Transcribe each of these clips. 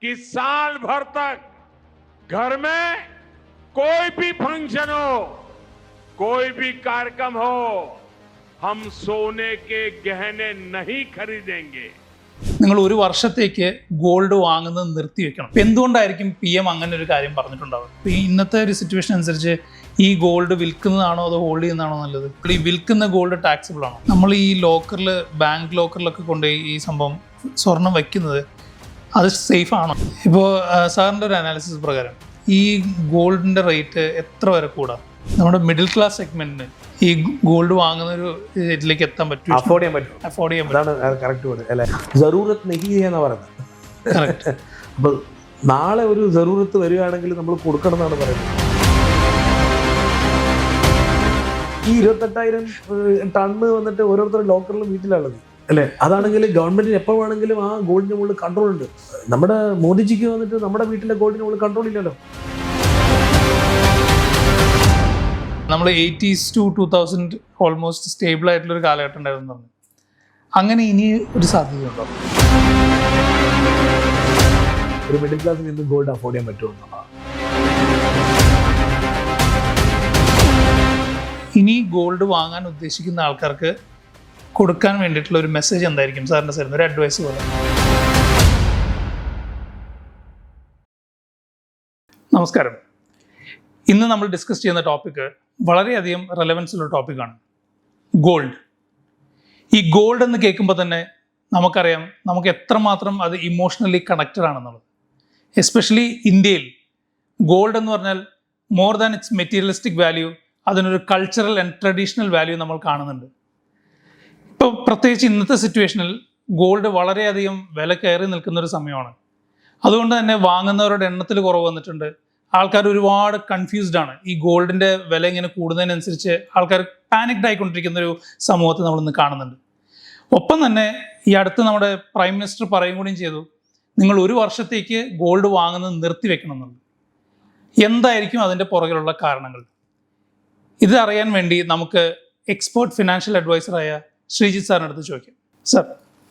कि साल भर तक घर में कोई भी फंक्शन हो, कोई भी कार्यक्रम हो, हम सोने के गहने नहीं खरीदेंगे. നിങ്ങൾ ഒരു വർഷത്തേക്ക് ഗോൾഡ് വാങ്ങുന്നത് നിർത്തിവെക്കണം. ഇപ്പം എന്തുകൊണ്ടായിരിക്കും PM അങ്ങനെ ഒരു കാര്യം പറഞ്ഞിട്ടുണ്ടാവുക? ഇപ്പം ഇന്നത്തെ ഒരു സിറ്റുവേഷൻ അനുസരിച്ച് ഈ ഗോൾഡ് വിൽക്കുന്നതാണോ അതോ ഹോൾഡ് ചെയ്യുന്നതാണോ നല്ലത്? ഈ വിൽക്കുന്ന ഗോൾഡ് ടാക്സിബിൾ ആണോ? നമ്മൾ ഈ ലോക്കറിൽ, ബാങ്ക് ലോക്കറിലൊക്കെ കൊണ്ടുപോയി ഈ സംഭവം സ്വർണം വയ്ക്കുന്നത് അത് സേഫ് ആണോ? ഇപ്പോൾ സാറിൻ്റെ ഒരു അനാലിസിസ് പ്രകാരം ഈ ഗോൾഡിൻ്റെ റേറ്റ് എത്ര വരെ കൂടാം? നമ്മുടെ മിഡിൽ ക്ലാസ് സെഗ്മെന്റിന് ഈ ഗോൾഡ് വാങ്ങുന്ന ഒരു ഇതിലേക്ക് എത്താൻ പറ്റും, അഫോർഡ് ചെയ്യാൻ പറ്റും. അതാണ് കറക്റ്റ് വേർഡ് അല്ലേ? ജറൂറത്ത് നെഹി എന്നാ പറയുന്നത്. അപ്പൊ നാളെ ഒരു ജറൂറത്ത് വരികയാണെങ്കിൽ നമ്മൾ കൊടുക്കണം എന്നാണ് പറയുന്നത്. ഈ 28,000 ടണ്ണ് വന്നിട്ട് ഓരോരുത്തരുടെ ലോക്കറിലും വീട്ടിലുള്ളത് അല്ലേ? അതാണെങ്കിൽ ഗവൺമെന്റിന് എപ്പോൾ വേണമെങ്കിലും ആ ഗോൾഡിന് മുകളിൽ കൺട്രോൾ ഉണ്ട്. നമ്മുടെ മോദിജിക്ക് വന്നിട്ട് നമ്മുടെ വീട്ടിലെ ഗോൾഡിന് മുകളിൽ കൺട്രോൾ ഇല്ലല്ലോ. നമ്മൾ 80s to 2000 ഓൾമോസ്റ്റ് സ്റ്റേബിൾ ആയിട്ടുള്ളൊരു കാലഘട്ടം ഉണ്ടായിരുന്നു പറഞ്ഞു. അങ്ങനെ ഇനി ഒരു സാധ്യതയുണ്ടോ? ഒരു മിഡിൽ ക്ലാസ്സിൽ നിന്ന് ഗോൾഡ് അഫോർഡ് ചെയ്യാൻ പറ്റുമോ? ഇനി ഗോൾഡ് വാങ്ങാൻ ഉദ്ദേശിക്കുന്ന ആൾക്കാർക്ക് കൊടുക്കാൻ വേണ്ടിയിട്ടുള്ള ഒരു മെസ്സേജ് എന്തായിരിക്കും സാറിൻ്റെ സൈഡിൽ, ഒരു അഡ്വൈസ് പോലെ? നമസ്കാരം. ഇന്ന് നമ്മൾ ഡിസ്കസ് ചെയ്യുന്ന ടോപ്പിക്ക് വളരെയധികം റെലവൻസ് ഉള്ള ടോപ്പിക്കാണ്, ഗോൾഡ്. ഈ ഗോൾഡ് എന്ന് കേൾക്കുമ്പോൾ തന്നെ നമുക്കറിയാം നമുക്ക് എത്രമാത്രം അത് ഇമോഷണലി കണക്റ്റഡ് ആണെന്നുള്ളത്. എസ്പെഷ്യലി ഇന്ത്യയിൽ ഗോൾഡ് എന്ന് പറഞ്ഞാൽ more than it's materialistic value, അതിനൊരു കൾച്ചറൽ ആൻഡ് ട്രഡീഷണൽ വാല്യൂ നമ്മൾ കാണുന്നുണ്ട്. ഇപ്പോൾ പ്രത്യേകിച്ച് ഇന്നത്തെ സിറ്റുവേഷനിൽ ഗോൾഡ് വളരെയധികം വില കയറി നിൽക്കുന്നൊരു സമയമാണ്. അതുകൊണ്ട് തന്നെ വാങ്ങുന്നവരുടെ എണ്ണത്തിൽ കുറവ് വന്നിട്ടുണ്ട്. ആൾക്കാർ ഒരുപാട് കൺഫ്യൂസ്ഡ് ആണ്. ഈ ഗോൾഡിൻ്റെ വില ഇങ്ങനെ കൂടുന്നതിനനുസരിച്ച് ആൾക്കാർ പാനിക്ഡ് ആയിക്കൊണ്ടിരിക്കുന്ന ഒരു സമൂഹത്തെ നമ്മളിന്ന് കാണുന്നുണ്ട്. ഒപ്പം തന്നെ ഈ അടുത്ത് നമ്മുടെ പ്രൈം മിനിസ്റ്റർ പറയുകയും കൂടിയും ചെയ്തു, നിങ്ങൾ ഒരു വർഷത്തേക്ക് ഗോൾഡ് വാങ്ങുന്നത് നിർത്തിവെക്കണം എന്നുള്ളത്. എന്തായിരിക്കും അതിൻ്റെ പുറകിലുള്ള കാരണങ്ങൾ? ഇത് അറിയാൻ വേണ്ടി നമുക്ക് എക്സ്പേർട്ട് ഫിനാൻഷ്യൽ അഡ്വൈസറായ ശ്രീജിത്ത് സാറിൻ്റെ അടുത്ത് ചോദിക്കാം. സാർ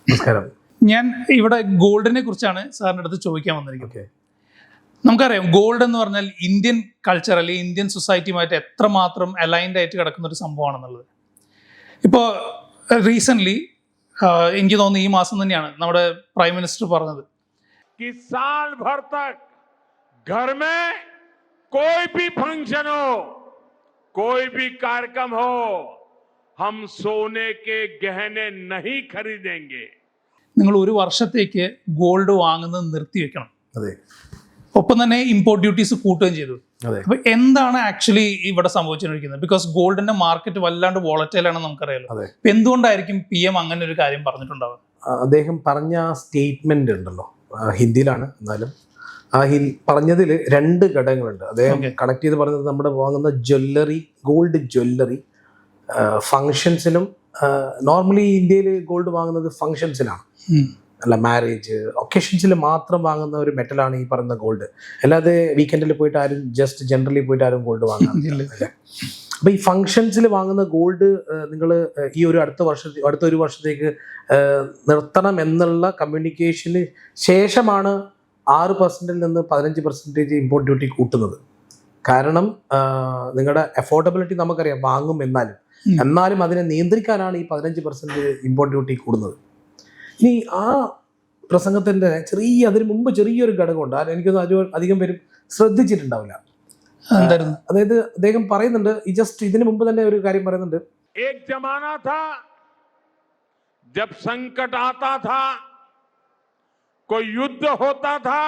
നമസ്കാരം. ഞാൻ ഇവിടെ ഗോൾഡിനെ കുറിച്ചാണ് സാറിൻ്റെ അടുത്ത് ചോദിക്കാൻ വന്നിരിക്കുന്നത്. നമുക്കറിയാം ഗോൾഡ് എന്ന് പറഞ്ഞാൽ ഇന്ത്യൻ കൾച്ചർ അല്ലെങ്കിൽ ഇന്ത്യൻ സൊസൈറ്റിയുമായിട്ട് എത്രമാത്രം അലൈൻഡ് ആയിട്ട് കിടക്കുന്ന ഒരു സംഭവമാണെന്നുള്ളത്. ഇപ്പോൾ റീസെൻ്റ്ലി എനിക്ക് തോന്നുന്നു ഈ മാസം തന്നെയാണ് നമ്മുടെ പ്രൈം മിനിസ്റ്റർ പറഞ്ഞത്, कि साल भर तक घर में कोई भी फंक्शन हो, कोई भी कार्यक्रम हो, हम सोने के गहने नहीं खरीदेंगे. നിങ്ങൾ ഒരു വർഷത്തേക്ക് ഗോൾഡ് വാങ്ങുന്നത് നിർത്തിവെക്കണം. അതെ. ഒപ്പം തന്നെ ഇമ്പോർട്ട് ഡ്യൂട്ടീസ് കൂട്ടുകയും ചെയ്തു. അപ്പൊ എന്താണ് ആക്ച്വലി ഇവിടെ സംഭവിച്ചുകൊണ്ടിരിക്കുന്നത്? ബിക്കോസ് ഗോൾഡിന്റെ മാർക്കറ്റ് വല്ലാണ്ട് വോളറ്റൈൽ ആണെന്ന് നമുക്കറിയാലോ. അപ്പൊ എന്തുകൊണ്ടായിരിക്കും PM അങ്ങനെ ഒരു കാര്യം പറഞ്ഞിട്ടുണ്ടാവുക? അദ്ദേഹം പറഞ്ഞ സ്റ്റേറ്റ്മെന്റ് ഉണ്ടല്ലോ, ഹിന്ദിയിലാണ്, എന്നാലും ആ പറഞ്ഞതിൽ 2 ഘടകങ്ങളുണ്ട്. അദ്ദേഹം കണക്ട് ചെയ്ത് പറഞ്ഞത് നമ്മുടെ വാങ്ങുന്ന ജ്വല്ലറി, ഗോൾഡ് ജ്വല്ലറി ഫങ്ഷൻസിനും, നോർമലി ഇന്ത്യയിൽ ഗോൾഡ് വാങ്ങുന്നത് ഫങ്ഷൻസിനാണ്, അല്ല മാരേജ് ഒക്കേഷൻസിൽ മാത്രം വാങ്ങുന്ന ഒരു മെറ്റലാണ് ഈ പറയുന്ന ഗോൾഡ്. അല്ലാതെ വീക്കെൻഡിൽ പോയിട്ട് ആരും ജസ്റ്റ് ജനറലി പോയിട്ട് ആരും ഗോൾഡ് വാങ്ങാറില്ല. അപ്പോൾ ഈ ഫങ്ഷൻസിൽ വാങ്ങുന്ന ഗോൾഡ് നിങ്ങൾ ഈ ഒരു അടുത്ത ഒരു വർഷത്തേക്ക് നിർത്തണം എന്നുള്ള കമ്മ്യൂണിക്കേഷന് ശേഷമാണ് 6% നിന്ന് 15% ഇമ്പോർട്ട് ഡ്യൂട്ടി കൂട്ടുന്നത്. കാരണം നിങ്ങളുടെ അഫോർഡബിലിറ്റി നമുക്കറിയാം, വാങ്ങും എന്നാലും അതിനെ നിയന്ത്രിക്കാനാണ് ഈ 15% ഇമ്പോർട്ട് ഡ്യൂട്ടി കൂടുന്നത്. ഇനി ആ പ്രസംഗത്തിൻ്റെ അതിന് മുമ്പ് ചെറിയൊരു ഘടകമുണ്ട്, എനിക്കൊന്നും അധികം പേരും ശ്രദ്ധിച്ചിട്ടുണ്ടാവില്ല. അതായത് അദ്ദേഹം പറയുന്നുണ്ട്, ഇതിന് മുമ്പ് തന്നെ ഒരു കാര്യം പറയുന്നുണ്ട്. एक जमाना था जब संकट आता था, कोई युद्ध होता था,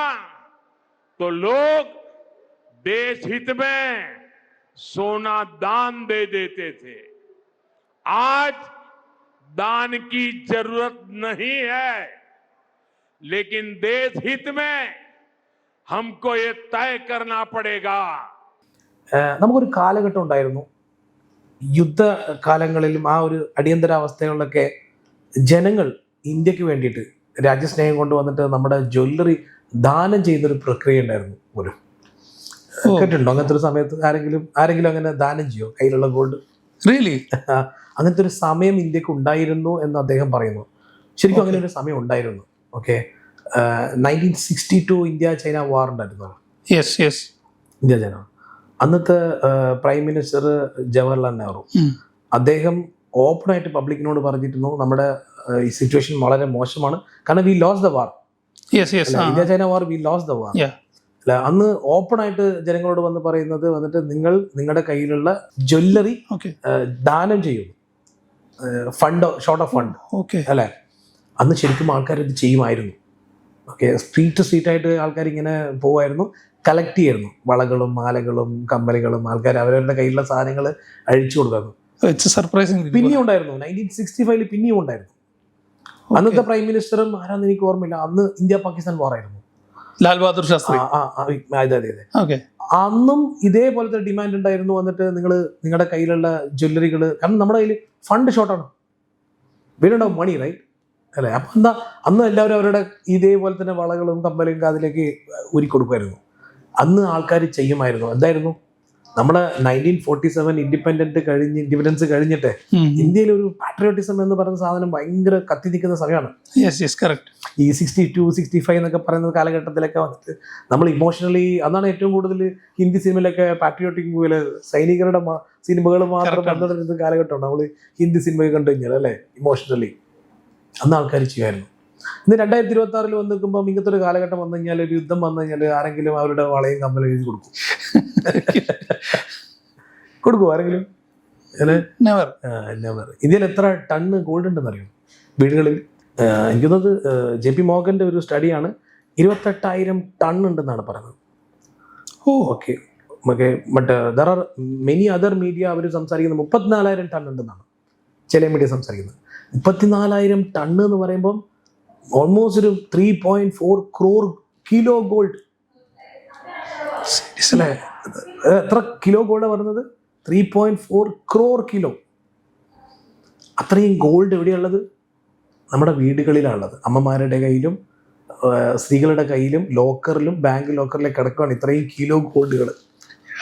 तो लोग देश हित में सोना दान दे देते थे. आज दान की जरूरत नहीं है, लेकिन देश हित में हमको ये तय करना पड़ेगा. നമുക്കൊരു കാലഘട്ടം ഉണ്ടായിരുന്നു, യുദ്ധകാലങ്ങളിലും ആ ഒരു അടിയന്തരാവസ്ഥകളിലൊക്കെ ജനങ്ങൾ ഇന്ത്യക്ക് വേണ്ടിയിട്ട് രാജ്യസ്നേഹം കൊണ്ടുവന്നിട്ട് നമ്മുടെ ജ്വല്ലറി ദാനം ചെയ്യുന്നൊരു പ്രക്രിയ ഉണ്ടായിരുന്നു പോലും. കേട്ടിട്ടുണ്ടോ അങ്ങനത്തെ ഒരു സമയത്ത്? ആരെങ്കിലും അങ്ങനെ ദാനം ചെയ്യോ കയ്യിലുള്ള ഗോൾഡ്? റിയലി അങ്ങനത്തെ ഒരു സമയം ഇന്ത്യക്ക് ഉണ്ടായിരുന്നു എന്ന് അദ്ദേഹം പറയുന്നു. ശരിക്കും അങ്ങനെ ഒരു സമയം ഉണ്ടായിരുന്നു. ഓക്കെ, 1962 ഇന്ത്യ ചൈന വാർ ഉണ്ടായിരുന്നു. Yes yes. ഇന്ത്യ ചൈന അന്നത്തെ പ്രൈം മിനിസ്റ്റർ ജവഹർലാൽ നെഹ്റു അദ്ദേഹം ഓപ്പണായിട്ട് പബ്ലിക്കിനോട് പറഞ്ഞിരുന്നു നമ്മുടെ ഈ സിറ്റുവേഷൻ വളരെ മോശമാണ്, കാരണം V lose the war. Yes yes. India China war V lose the war. അല്ല, അന്ന് ഓപ്പണായിട്ട് ജനങ്ങളോട് വന്ന് പറയുന്നത് വന്നിട്ട് നിങ്ങൾ നിങ്ങളുടെ കയ്യിലുള്ള ജ്വല്ലറി ദാനം ചെയ്യുന്നു, ഫണ്ട് ഷോർട്ട് ഓഫ് ഫണ്ട്. അല്ലേ, അന്ന് ശരിക്കും ആൾക്കാർ ഇത് ചെയ്യുമായിരുന്നു. ഓക്കെ, സ്ട്രീറ്റായിട്ട് ആൾക്കാർ ഇങ്ങനെ പോവായിരുന്നു, കളക്ട് ചെയ്യായിരുന്നു വളകളും മാലകളും കമ്മലുകളും. ആൾക്കാർ അവരവരുടെ കയ്യിലുള്ള സാധനങ്ങൾ അഴിച്ചു കൊടുക്കുന്നു. പിന്നെയും ഉണ്ടായിരുന്നു 1965 പിന്നെയും ഉണ്ടായിരുന്നു. അന്നത്തെ പ്രൈം മിനിസ്റ്ററും ആരാന്ന് എനിക്ക് ഓർമ്മയില്ല. അന്ന് ഇന്ത്യ പാകിസ്ഥാൻ വാർ ആയിരുന്നു, ലാൽ ബഹാദൂർ ശാസ്ത്രി. അതെ. അന്നും ഇതേപോലത്തെ ഡിമാൻഡ് ഉണ്ടായിരുന്നു. വന്നിട്ട് നിങ്ങൾ നിങ്ങളുടെ കയ്യിലുള്ള ജ്വല്ലറികൾ, കാരണം നമ്മുടെ കയ്യിൽ ഫണ്ട് ഷോർട്ടാണ്, വീടുണ്ടാവും മണി, റൈറ്റ് അല്ലേ. അപ്പം എന്താ, അന്ന് എല്ലാവരും അവരുടെ ഇതേപോലെ തന്നെ വളകളും കമ്മലും കാതിലേക്ക് ഊരിക്കൊടുക്കുമായിരുന്നു. അന്ന് ആൾക്കാർ ചെയ്യുമായിരുന്നു. എന്തായിരുന്നു, നമ്മുടെ 1947 ഇൻഡിപെൻഡൻസ് കഴിഞ്ഞിട്ട് ഇന്ത്യയിൽ ഒരു പാട്രിയോട്ടിസം എന്ന് പറയുന്ന സാധനം ഭയങ്കര കത്തി നിൽക്കുന്ന സമയമാണ്. ഈ 62, 65 എന്നൊക്കെ പറയുന്ന കാലഘട്ടത്തിലൊക്കെ വന്നിട്ട് നമ്മൾ ഇമോഷണലി, അന്നാണ് ഏറ്റവും കൂടുതൽ ഹിന്ദി സിനിമയിലൊക്കെ പാട്രിയോട്ടിക് മൂവില് സൈനികരുടെ സിനിമകൾ മാത്രം കണ്ടുകൊണ്ടിരുന്ന കാലഘട്ടമാണ് നമ്മൾ ഹിന്ദി സിനിമ കണ്ടു കഴിഞ്ഞാൽ, അല്ലേ. ഇമോഷണലി അന്ന് ആൾക്കാർ ചെയ്യുമായിരുന്നു. ഇന്ന് 2026 വന്ന് നിൽക്കുമ്പോൾ ഇങ്ങനത്തെ ഒരു കാലഘട്ടം വന്നു കഴിഞ്ഞാൽ, ഒരു യുദ്ധം വന്നു കഴിഞ്ഞാൽ ആരെങ്കിലും അവരുടെ വളയും കമ്മലും എഴുതി കൊടുക്കും ആരെങ്കിലും? നെവർ. ഇന്ത്യയിൽ എത്ര ടണ്ണ് ഗോൾഡ് ഉണ്ടെന്ന് അറിയാം വീടുകളിൽ? എനിക്ക് തോന്നുന്നത് JP മോർഗന്റെ ഒരു സ്റ്റഡിയാണ്, 28,000 ടൺ ഉണ്ടെന്നാണ് പറയുന്നത്. Okay. But there are many other media അവർ സംസാരിക്കുന്നത് 34,000 ടൺ ഉണ്ടെന്നാണ് ചില മീഡിയ സംസാരിക്കുന്നത്. 34,000 ടണ്ണ് എന്ന് പറയുമ്പം ഓൾമോസ്റ്റ് ഒരു 3.4 crore കിലോ ഗോൾഡ്. അല്ലേ, എത്ര കിലോ ഗോൾഡാണ് പറയുന്നത്? 3.4 crore കിലോ. അത്രയും ഗോൾഡ് എവിടെയുള്ളത്? നമ്മുടെ വീടുകളിലാണുള്ളത്. അമ്മമാരുടെ കയ്യിലും സ്ത്രീകളുടെ കയ്യിലും ലോക്കറിലും ബാങ്ക് ലോക്കറിലേക്ക് കിടക്കുകയാണ് ഇത്രയും കിലോ ഗോൾഡുകൾ.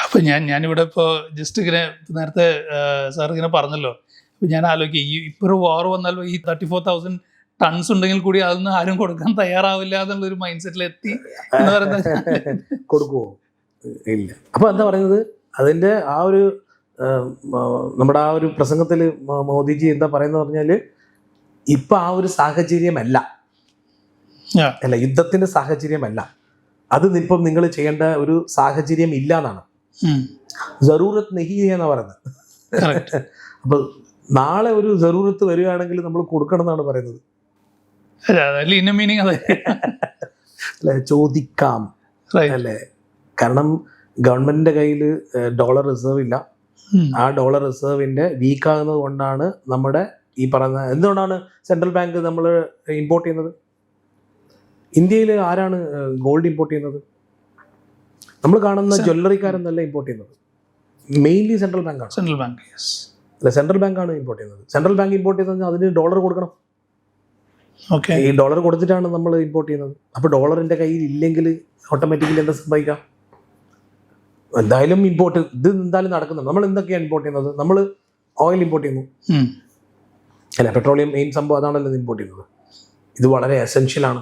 അപ്പം ഞാനിവിടെ ഇപ്പോൾ ജസ്റ്റ് ഇങ്ങനെ നേരത്തെ സാർ ഇങ്ങനെ പറഞ്ഞല്ലോ, അപ്പം ഞാൻ ആലോചിക്കും, ഈ ഇപ്പോൾ ഒരു വാർ വന്നാൽ ഈ 34,000 ടൺസ് ഉണ്ടെങ്കിൽ കൂടി അതൊന്നും ആരും കൊടുക്കാൻ തയ്യാറാവില്ല എന്നുള്ളൊരു മൈൻഡ് സെറ്റിൽ എത്തി എന്ന് പറയുന്നത്. കൊടുക്കുമോ? ഇല്ല. അപ്പോൾ എന്താ പറയുന്നത്, അതിൻ്റെ ആ ഒരു നമ്മുടെ ആ ഒരു പ്രസംഗത്തിൽ മോദിജി എന്താ പറയുന്നത് പറഞ്ഞാൽ, ഇപ്പം ആ ഒരു സാഹചര്യമല്ല, അല്ല, യുദ്ധത്തിൻ്റെ സാഹചര്യമല്ല അത്. ഇപ്പം നിങ്ങൾ ചെയ്യേണ്ട ഒരു സാഹചര്യം ഇല്ല എന്നാണ്. ജറൂറത്ത് നഹി എന്നാണ് പറയുന്നത്. അപ്പോൾ നാളെ ഒരു ജറൂറത്ത് വരികയാണെങ്കിൽ നമ്മൾ കൊടുക്കണം എന്നാണ് പറയുന്നത്. അല്ലെ, ചോദിക്കാം, അല്ലേ. കാരണം ഗവൺമെന്റിന്റെ കയ്യിൽ ഡോളർ റിസർവ് ഇല്ല. ആ ഡോളർ റിസർവിന്റെ വീക്കാകുന്നത് കൊണ്ടാണ് നമ്മുടെ ഈ പറയുന്ന, എന്തുകൊണ്ടാണ് സെൻട്രൽ ബാങ്ക് നമ്മൾ ഇമ്പോർട്ട് ചെയ്യുന്നത്? ഇന്ത്യയിൽ ആരാണ് ഗോൾഡ് ഇമ്പോർട്ട് ചെയ്യുന്നത്? നമ്മൾ കാണുന്ന ജ്വല്ലറിക്കാരെന്നല്ല ഇമ്പോർട്ട് ചെയ്യുന്നത്, മെയിൻലി സെൻട്രൽ ബാങ്കാണ്. അല്ല, സെൻട്രൽ ബാങ്കാണ് ഇമ്പോർട്ട് ചെയ്യുന്നത്. സെൻട്രൽ ബാങ്ക് ഇമ്പോർട്ട് ചെയ്യുന്നത് അതിന് ഡോളർ കൊടുക്കണം. ഈ ഡോളർ കൊടുത്തിട്ടാണ് നമ്മൾ ഇമ്പോർട്ട് ചെയ്യുന്നത്. അപ്പോൾ ഡോളറിന്റെ കയ്യിൽ ഇല്ലെങ്കിൽ ഓട്ടോമാറ്റിക്കലി എന്താ സംഭവിക്കാം? എന്തായാലും ഇമ്പോർട്ട് ഇത് എന്തായാലും നടക്കുന്നുണ്ട്. നമ്മൾ എന്തൊക്കെയാണ് ഇമ്പോർട്ട് ചെയ്യുന്നത്? നമ്മൾ ഓയിൽ ഇമ്പോർട്ട് ചെയ്യുന്നു, അല്ല, പെട്രോളിയം മെയിൻ സംഭവം അതാണല്ലോ ഇമ്പോർട്ട് ചെയ്യുന്നത്. ഇത് വളരെ എസെൻഷ്യൽ ആണ്.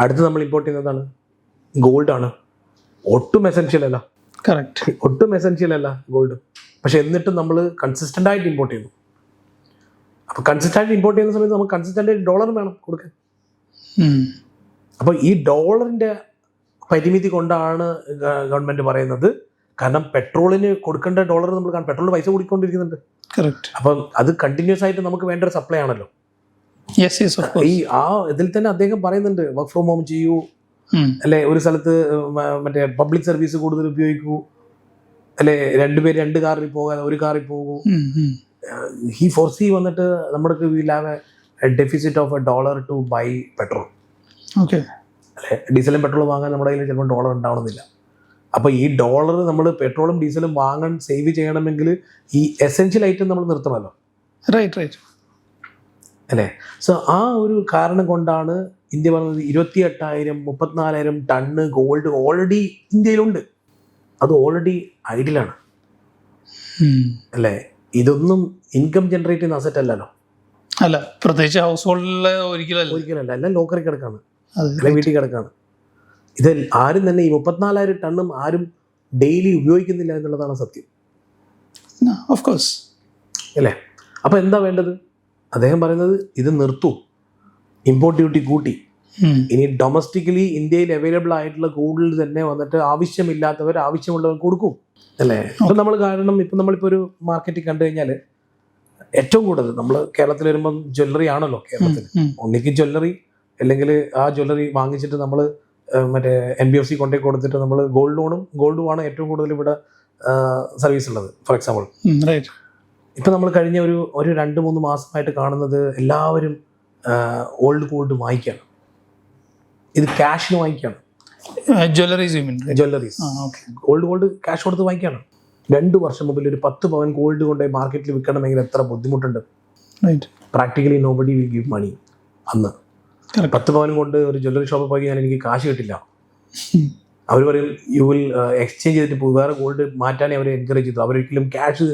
അടുത്ത് നമ്മൾ ഇമ്പോർട്ട് ചെയ്യുന്നതാണ് ഗോൾഡാണ്. ഒട്ടും എസെൻഷ്യൽ അല്ല, കറക്റ്റ്, ഒട്ടും എസെൻഷ്യൽ അല്ല ഗോൾഡ്. പക്ഷെ എന്നിട്ടും നമ്മൾ കൺസിസ്റ്റന്റ് ആയിട്ട് ഇമ്പോർട്ട് ചെയ്യുന്നു. അപ്പോൾ കൺസിസ്റ്റന്റ് ഇമ്പോർട്ട് ചെയ്യുന്ന സമയത്ത് നമുക്ക് കൺസിസ്റ്റന്റ് ആയിട്ട് ഡോളർ വേണം കൊടുക്കാൻ. അപ്പോൾ ഈ ഡോളറിന്റെ പരിമിതി കൊണ്ടാണ് ഗവൺമെന്റ് പറയുന്നത്, കാരണം പെട്രോളിന് കൊടുക്കേണ്ട ഡോളർ നമ്മൾ പെട്രോളിന് പൈസ കൂടിക്കൊണ്ടിരിക്കുന്നുണ്ട്. കറക്റ്റ്. അപ്പം അത് കണ്ടിന്യൂസ് ആയിട്ട് നമുക്ക് വേണ്ട ഒരു സപ്ലൈ ആണല്ലോ. ഈ ആ ഇതിൽ തന്നെ അദ്ദേഹം പറയുന്നുണ്ട്, വർക്ക് ഫ്രം ഹോം ചെയ്യൂ, അല്ലെ, ഒരു സ്ഥലത്ത് മറ്റേ പബ്ലിക് സർവീസ് കൂടുതൽ ഉപയോഗിക്കൂ, അല്ലെ, രണ്ടുപേര് 2 കാറിൽ പോകാതെ 1 കാറിൽ പോകൂ. ഹി ഫോർസി വന്നിട്ട് നമ്മൾക്ക് will have a deficit of $1 to buy petrol. Okay, അല്ലെ, ഡീസലും പെട്രോളും വാങ്ങാൻ നമ്മുടെ കയ്യിൽ ചിലപ്പോൾ ഡോളർ ഉണ്ടാവണമെന്നില്ല. അപ്പോൾ ഈ ഡോളർ നമ്മൾ പെട്രോളും ഡീസലും വാങ്ങാൻ സേവ് ചെയ്യണമെങ്കിൽ ഈ എസെൻഷ്യൽ ഐറ്റം നമ്മൾ നിർത്തണമല്ലോ. റൈറ്റ് അല്ലേ. സോ ആ ഒരു കാരണം കൊണ്ടാണ് ഇന്ത്യ പറഞ്ഞത് 28,000 34,000 ടണ്ണ് ഗോൾഡ് ഓൾറെഡി ഇന്ത്യയിലുണ്ട്. അത് ഓൾറെഡി ഐഡിലാണ്, അല്ലേ. ഇതൊന്നും ഇൻകം ജനറേറ്റ് ചെയ്യുന്ന അസറ്റ് അല്ലല്ലോ. അല്ല, പ്രത്യേകിച്ച് ഹൗസ് ഹോൾഡിലെ ഒരിക്കലല്ല, എല്ലാം ലോക്കറി കിടക്കാണ്. അല്ലെ വീട്ടിൽ കിടക്കാണ്. ഇത് ആരും തന്നെ ഈ 34,000 ടണ്ണും ആരും ഡെയിലി ഉപയോഗിക്കുന്നില്ല എന്നുള്ളതാണ് സത്യം. ഓഫ് കോഴ്സ് അല്ലേ? അപ്പോൾ എന്താ വേണ്ടത്? അദ്ദേഹം പറയുന്നത് ഇത് നിർത്തൂ, ഇമ്പോർട്ട് ഡ്യൂട്ടി കൂട്ടി, ഇനി ഡൊമസ്റ്റിക്കലി ഇന്ത്യയിൽ അവൈലബിൾ ആയിട്ടുള്ള കൂടുതൽ തന്നെ വന്നിട്ട് ആവശ്യമില്ലാത്തവർ ആവശ്യമുള്ളവർ കൊടുക്കും, അല്ലേ? ഇപ്പം നമ്മൾ കാരണം ഇപ്പം നമ്മളിപ്പോൾ ഒരു മാർക്കറ്റിൽ കണ്ടു കഴിഞ്ഞാൽ ഏറ്റവും കൂടുതൽ നമ്മൾ കേരളത്തിൽ വരുമ്പം ജ്വല്ലറി ആണല്ലോ കേരളത്തിൽ. ഒന്നിക്ക് ജ്വല്ലറി, അല്ലെങ്കിൽ ആ ജ്വല്ലറി വാങ്ങിച്ചിട്ട് നമ്മൾ മറ്റേ NBFC കൊണ്ടേ കൊടുത്തിട്ട് നമ്മൾ ഗോൾഡുമാണ് ഏറ്റവും കൂടുതൽ ഇവിടെ സർവീസ് ഉള്ളത്. ഫോർ എക്സാമ്പിൾ ഇപ്പം നമ്മൾ കഴിഞ്ഞ ഒരു 2-3 മാസമായിട്ട് കാണുന്നത് എല്ലാവരും ഓൾഡ് ഗോൾഡ് വാങ്ങിക്കുകയാണ്. ഇത് ക്യാഷിന് വാങ്ങിക്കുകയാണ്. ജ്വല്ലറീസ് ഓൾഡ് ഗോൾഡ് ക്യാഷ് കൊടുത്ത് വാങ്ങിക്കുകയാണ്. 2 വർഷം മുമ്പിൽ ഒരു 10 പവൻ ഗോൾഡ് കൊണ്ട് മാർക്കറ്റിൽ വിൽക്കണമെങ്കിൽ എത്ര ബുദ്ധിമുട്ടുണ്ട്. പ്രാക്ടിക്കലി നോബഡി വിൽ ഗിവ് മണി. അന്ന് 10 പവൻ കൊണ്ട് ഒരു ജ്വല്ലറി ഷോപ്പിൽ പോയി കഴിഞ്ഞാൽ എനിക്ക് കാശ് കിട്ടില്ല. അവർ പറയും യു വിൽ എക്സ്ചേഞ്ച് ചെയ്തിട്ട് വേറെ ഗോൾഡ് മാറ്റാനേ അവർ എൻകറേജ് ചെയ്തു. അവരൊരിക്കലും ക്യാഷ്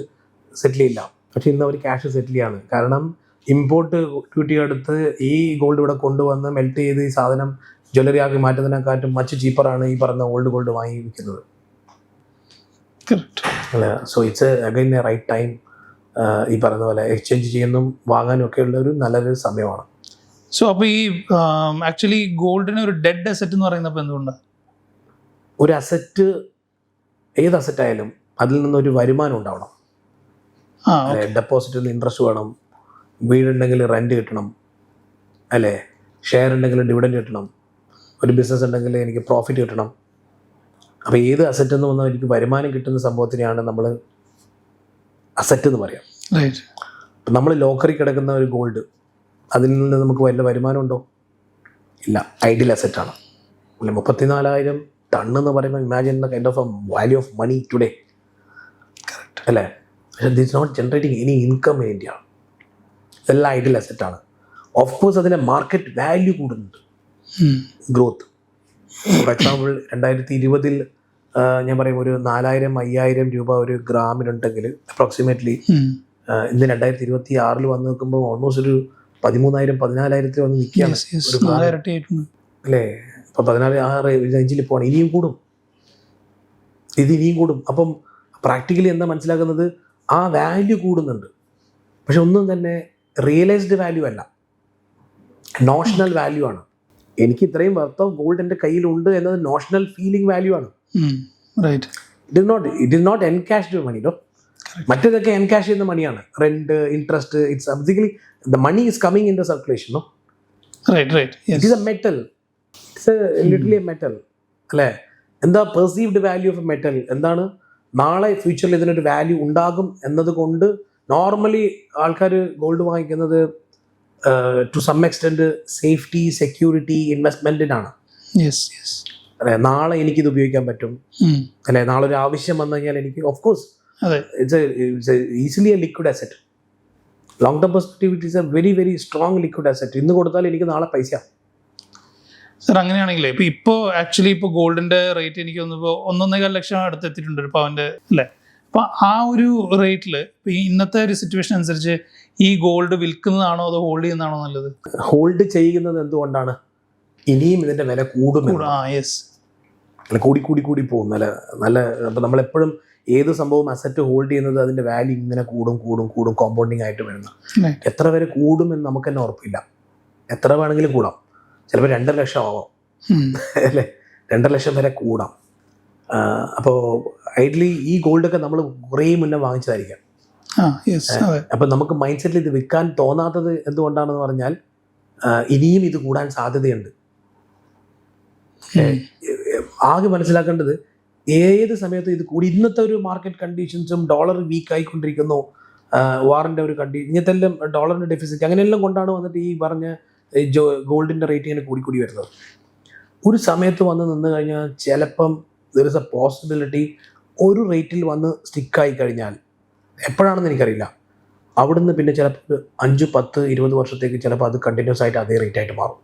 സെറ്റിൽ ചെയ്യില്ല. പക്ഷെ ഇന്ന് അവർ ക്യാഷ് സെറ്റിൽ ചെയ്യാണ്. കാരണം ഇമ്പോർട്ട് ഡ്യൂട്ടി എടുത്ത് ഈ ഗോൾഡ് ഇവിടെ കൊണ്ടുവന്ന് മെൽറ്റ് ചെയ്ത് ഈ സാധനം ജ്വല്ലറി ആക്കി മാറ്റുന്നതിനെക്കാട്ടും മച്ച് ചീപ്പറാണ് ഈ പറഞ്ഞ ഓൾഡ് ഗോൾഡ് വാങ്ങി വിൽക്കുന്നത്. അല്ല, so it's again a right time. ഈ പറയുന്ന പോലെ എക്സ്ചേഞ്ച് ചെയ്യുന്നതും വാങ്ങാനും ഒക്കെ ഉള്ള ഒരു നല്ലൊരു സമയമാണ്. സോ അപ്പോൾ ഈ ആക്ച്വലി ഗോൾഡിന് ഒരു ഡെഡ് അസറ്റ് എന്ന് പറയുന്നത് എന്തുകൊണ്ടാണ്? ഒരു അസറ്റ്, ഏത് അസറ്റ് ആയാലും അതിൽ നിന്നൊരു വരുമാനം ഉണ്ടാവണം. ഡെപ്പോസിറ്റിൽ നിന്ന് ഇൻട്രസ്റ്റ് വേണം, വീടുണ്ടെങ്കിൽ റെൻറ്റ് കിട്ടണം, അല്ലേ? ഷെയർ ഉണ്ടെങ്കിൽ ഡിവിഡൻഡ് കിട്ടണം, ഒരു ബിസിനസ് ഉണ്ടെങ്കിൽ എനിക്ക് പ്രോഫിറ്റ് കിട്ടണം. അപ്പോൾ ഏത് അസറ്റ് എന്ന് വന്നാൽ എനിക്ക് വരുമാനം കിട്ടുന്ന സംഭവത്തിനെയാണ് നമ്മൾ അസറ്റ് എന്ന് പറയാം. ഇപ്പം നമ്മൾ ലോക്കറി കിടക്കുന്ന ഒരു ഗോൾഡ്, അതിൽ നിന്ന് നമുക്ക് വല്ല വരുമാനം ഉണ്ടോ? ഇല്ല, ഐഡിയൽ അസറ്റാണ്. അല്ലെ, 34,000 ടൺ എന്ന് പറയുമ്പോൾ imagine the kind of a value of money today, അല്ലേ? പക്ഷേ this not generating any income in India. ഇതെല്ലാം ഐഡിയൽ അസറ്റാണ്. ഓഫ് കോഴ്സ് അതിൻ്റെ മാർക്കറ്റ് വാല്യൂ കൂടുന്നുണ്ട്, ഗ്രോത്ത്. ഫോർ എക്സാമ്പിൾ 2020 ഞാൻ പറയും ഒരു 4,000-5,000 രൂപ ഒരു ഗ്രാമിനുണ്ടെങ്കിൽ അപ്രോക്സിമേറ്റ്ലി ഇന്ന് 2026 വന്ന് നോക്കുമ്പോൾ ഓൾമോസ്റ്റ് ഒരു 13,000-14,000 വന്ന് നിൽക്കുകയാണ്, അല്ലേ? അപ്പോൾ 14,600 പോകണം. ഇനിയും കൂടും, ഇത് ഇനിയും കൂടും. അപ്പം പ്രാക്ടിക്കലി എന്താ മനസ്സിലാക്കുന്നത്? ആ വാല്യൂ കൂടുന്നുണ്ട്, പക്ഷെ ഒന്നും തന്നെ റിയലൈസ്ഡ് വാല്യൂ അല്ല, നോഷണൽ വാല്യൂ ആണ്. എനിക്ക് ഇത്രയും വർത്ത് ഓഫ് ഗോൾഡ് എൻ്റെ കയ്യിലുണ്ട് എന്നത് നോഷണൽ ഫീലിംഗ് വാല്യൂ ആണ്. It is not encashed money. മറ്റേതൊക്കെ എൻകാഷ് ചെയ്യുന്ന മണിയാണ്, rent, interest. It's basically the money is coming in the circulation. It is a metal, it's literally a metal, അല്ലേ? എന്താ perceived value of a metal? എന്താണ് നാളെ ഫ്യൂച്ചറിൽ ഇതിനൊരു വാല്യൂ ഉണ്ടാകും എന്നതുകൊണ്ട് നോർമലി ആൾക്കാർ ഗോൾഡ് വാങ്ങിക്കുന്നത് to some extent safety, security, ഇൻവെസ്റ്റ്മെൻറ്റിനാണ്. അല്ലെ, നാളെ എനിക്കിത് ഉപയോഗിക്കാൻ പറ്റും, അല്ലെ? നാളെ ഒരു ആവശ്യം വന്നു കഴിഞ്ഞാൽ എനിക്ക്, of course it's easily A liquid asset. Long term perspective it is A very very strong liquid asset. ഇന്ന് കൊടുത്താൽ എനിക്ക് നാളെ പൈസ. സാർ, അങ്ങനെയാണെങ്കിലേ ഇപ്പോൾ ആക്ച്വലി ഇപ്പോൾ ഗോൾഡിൻ്റെ റേറ്റ് എനിക്ക് തോന്നുമ്പോൾ 1.25 ലക്ഷം അടുത്ത് എത്തിയിട്ടുണ്ട് ഒരു പവൻ്റെ, അല്ലേ? അപ്പോൾ ആ ഒരു റേറ്റിൽ ഇപ്പോൾ ഈ ഇന്നത്തെ ഒരു സിറ്റുവേഷൻ അനുസരിച്ച് ഈ ഗോൾഡ് വിൽക്കുന്നതാണോ അതോ ഹോൾഡ് ചെയ്യുന്നതാണോ നല്ലത്? ഹോൾഡ് ചെയ്യുന്നത് എന്തുകൊണ്ടാണ്? ഇനിയും ഇതിൻ്റെ വില കൂടും, കൂടി പോകും. നല്ല അപ്പോൾ നമ്മളെപ്പോഴും ഏത് സംഭവം അസറ്റ് ഹോൾഡ് ചെയ്യുന്നത് അതിൻ്റെ വാല്യൂ ഇങ്ങനെ കൂടും കോമ്പൗണ്ടിങ് ആയിട്ട് വരുന്ന. എത്ര വരെ കൂടുമെന്ന് നമുക്ക് തന്നെ ഉറപ്പില്ല. എത്ര വേണമെങ്കിലും കൂടാം, ചിലപ്പോൾ 2 ലക്ഷം ആവാം, അല്ലേ? 2 ലക്ഷം വരെ കൂടാം. അപ്പോൾ ഐഡിയലി ഈ ഗോൾഡൊക്കെ നമ്മൾ കുറേ മുന്നേ വാങ്ങിച്ചതായിരിക്കാം. അപ്പം നമുക്ക് മൈൻഡ് സെറ്റിൽ ഇത് വിൽക്കാൻ തോന്നാത്തത് എന്തുകൊണ്ടാണെന്ന് പറഞ്ഞാൽ ഇനിയും ഇത് കൂടാൻ സാധ്യതയുണ്ട്. ആകെ മനസ്സിലാക്കേണ്ടത് ഏത് സമയത്ത് ഇത് കൂടി. ഇന്നത്തെ ഒരു മാർക്കറ്റ് കണ്ടീഷൻസും ഡോളർ വീക്ക് ആയിക്കൊണ്ടിരിക്കുന്നു, വാറിൻ്റെ ഒരു ഇങ്ങനത്തെ എല്ലാം ഡോളറിൻ്റെ ഡെഫിസിറ്റ് അങ്ങനെയെല്ലാം കൊണ്ടാണ് വന്നിട്ട് ഈ പറഞ്ഞ ഗോൾഡിൻ്റെ റേറ്റ് ഇങ്ങനെ കൂടി വരുന്നത്. ഒരു സമയത്ത് വന്ന് നിന്ന് കഴിഞ്ഞാൽ ചിലപ്പം ദർ ഇസ് എ പോസിബിലിറ്റി ഒരു റേറ്റിൽ വന്ന് സ്റ്റിക്കായി കഴിഞ്ഞാൽ, എപ്പോഴാണെന്ന് എനിക്കറിയില്ല, അവിടുന്ന് പിന്നെ ചിലപ്പോൾ 5, 10, 20 വർഷത്തേക്ക് ചിലപ്പോൾ അത് കണ്ടിന്യൂസ് ആയിട്ട് അതേ റേറ്റ് ആയിട്ട് മാറും.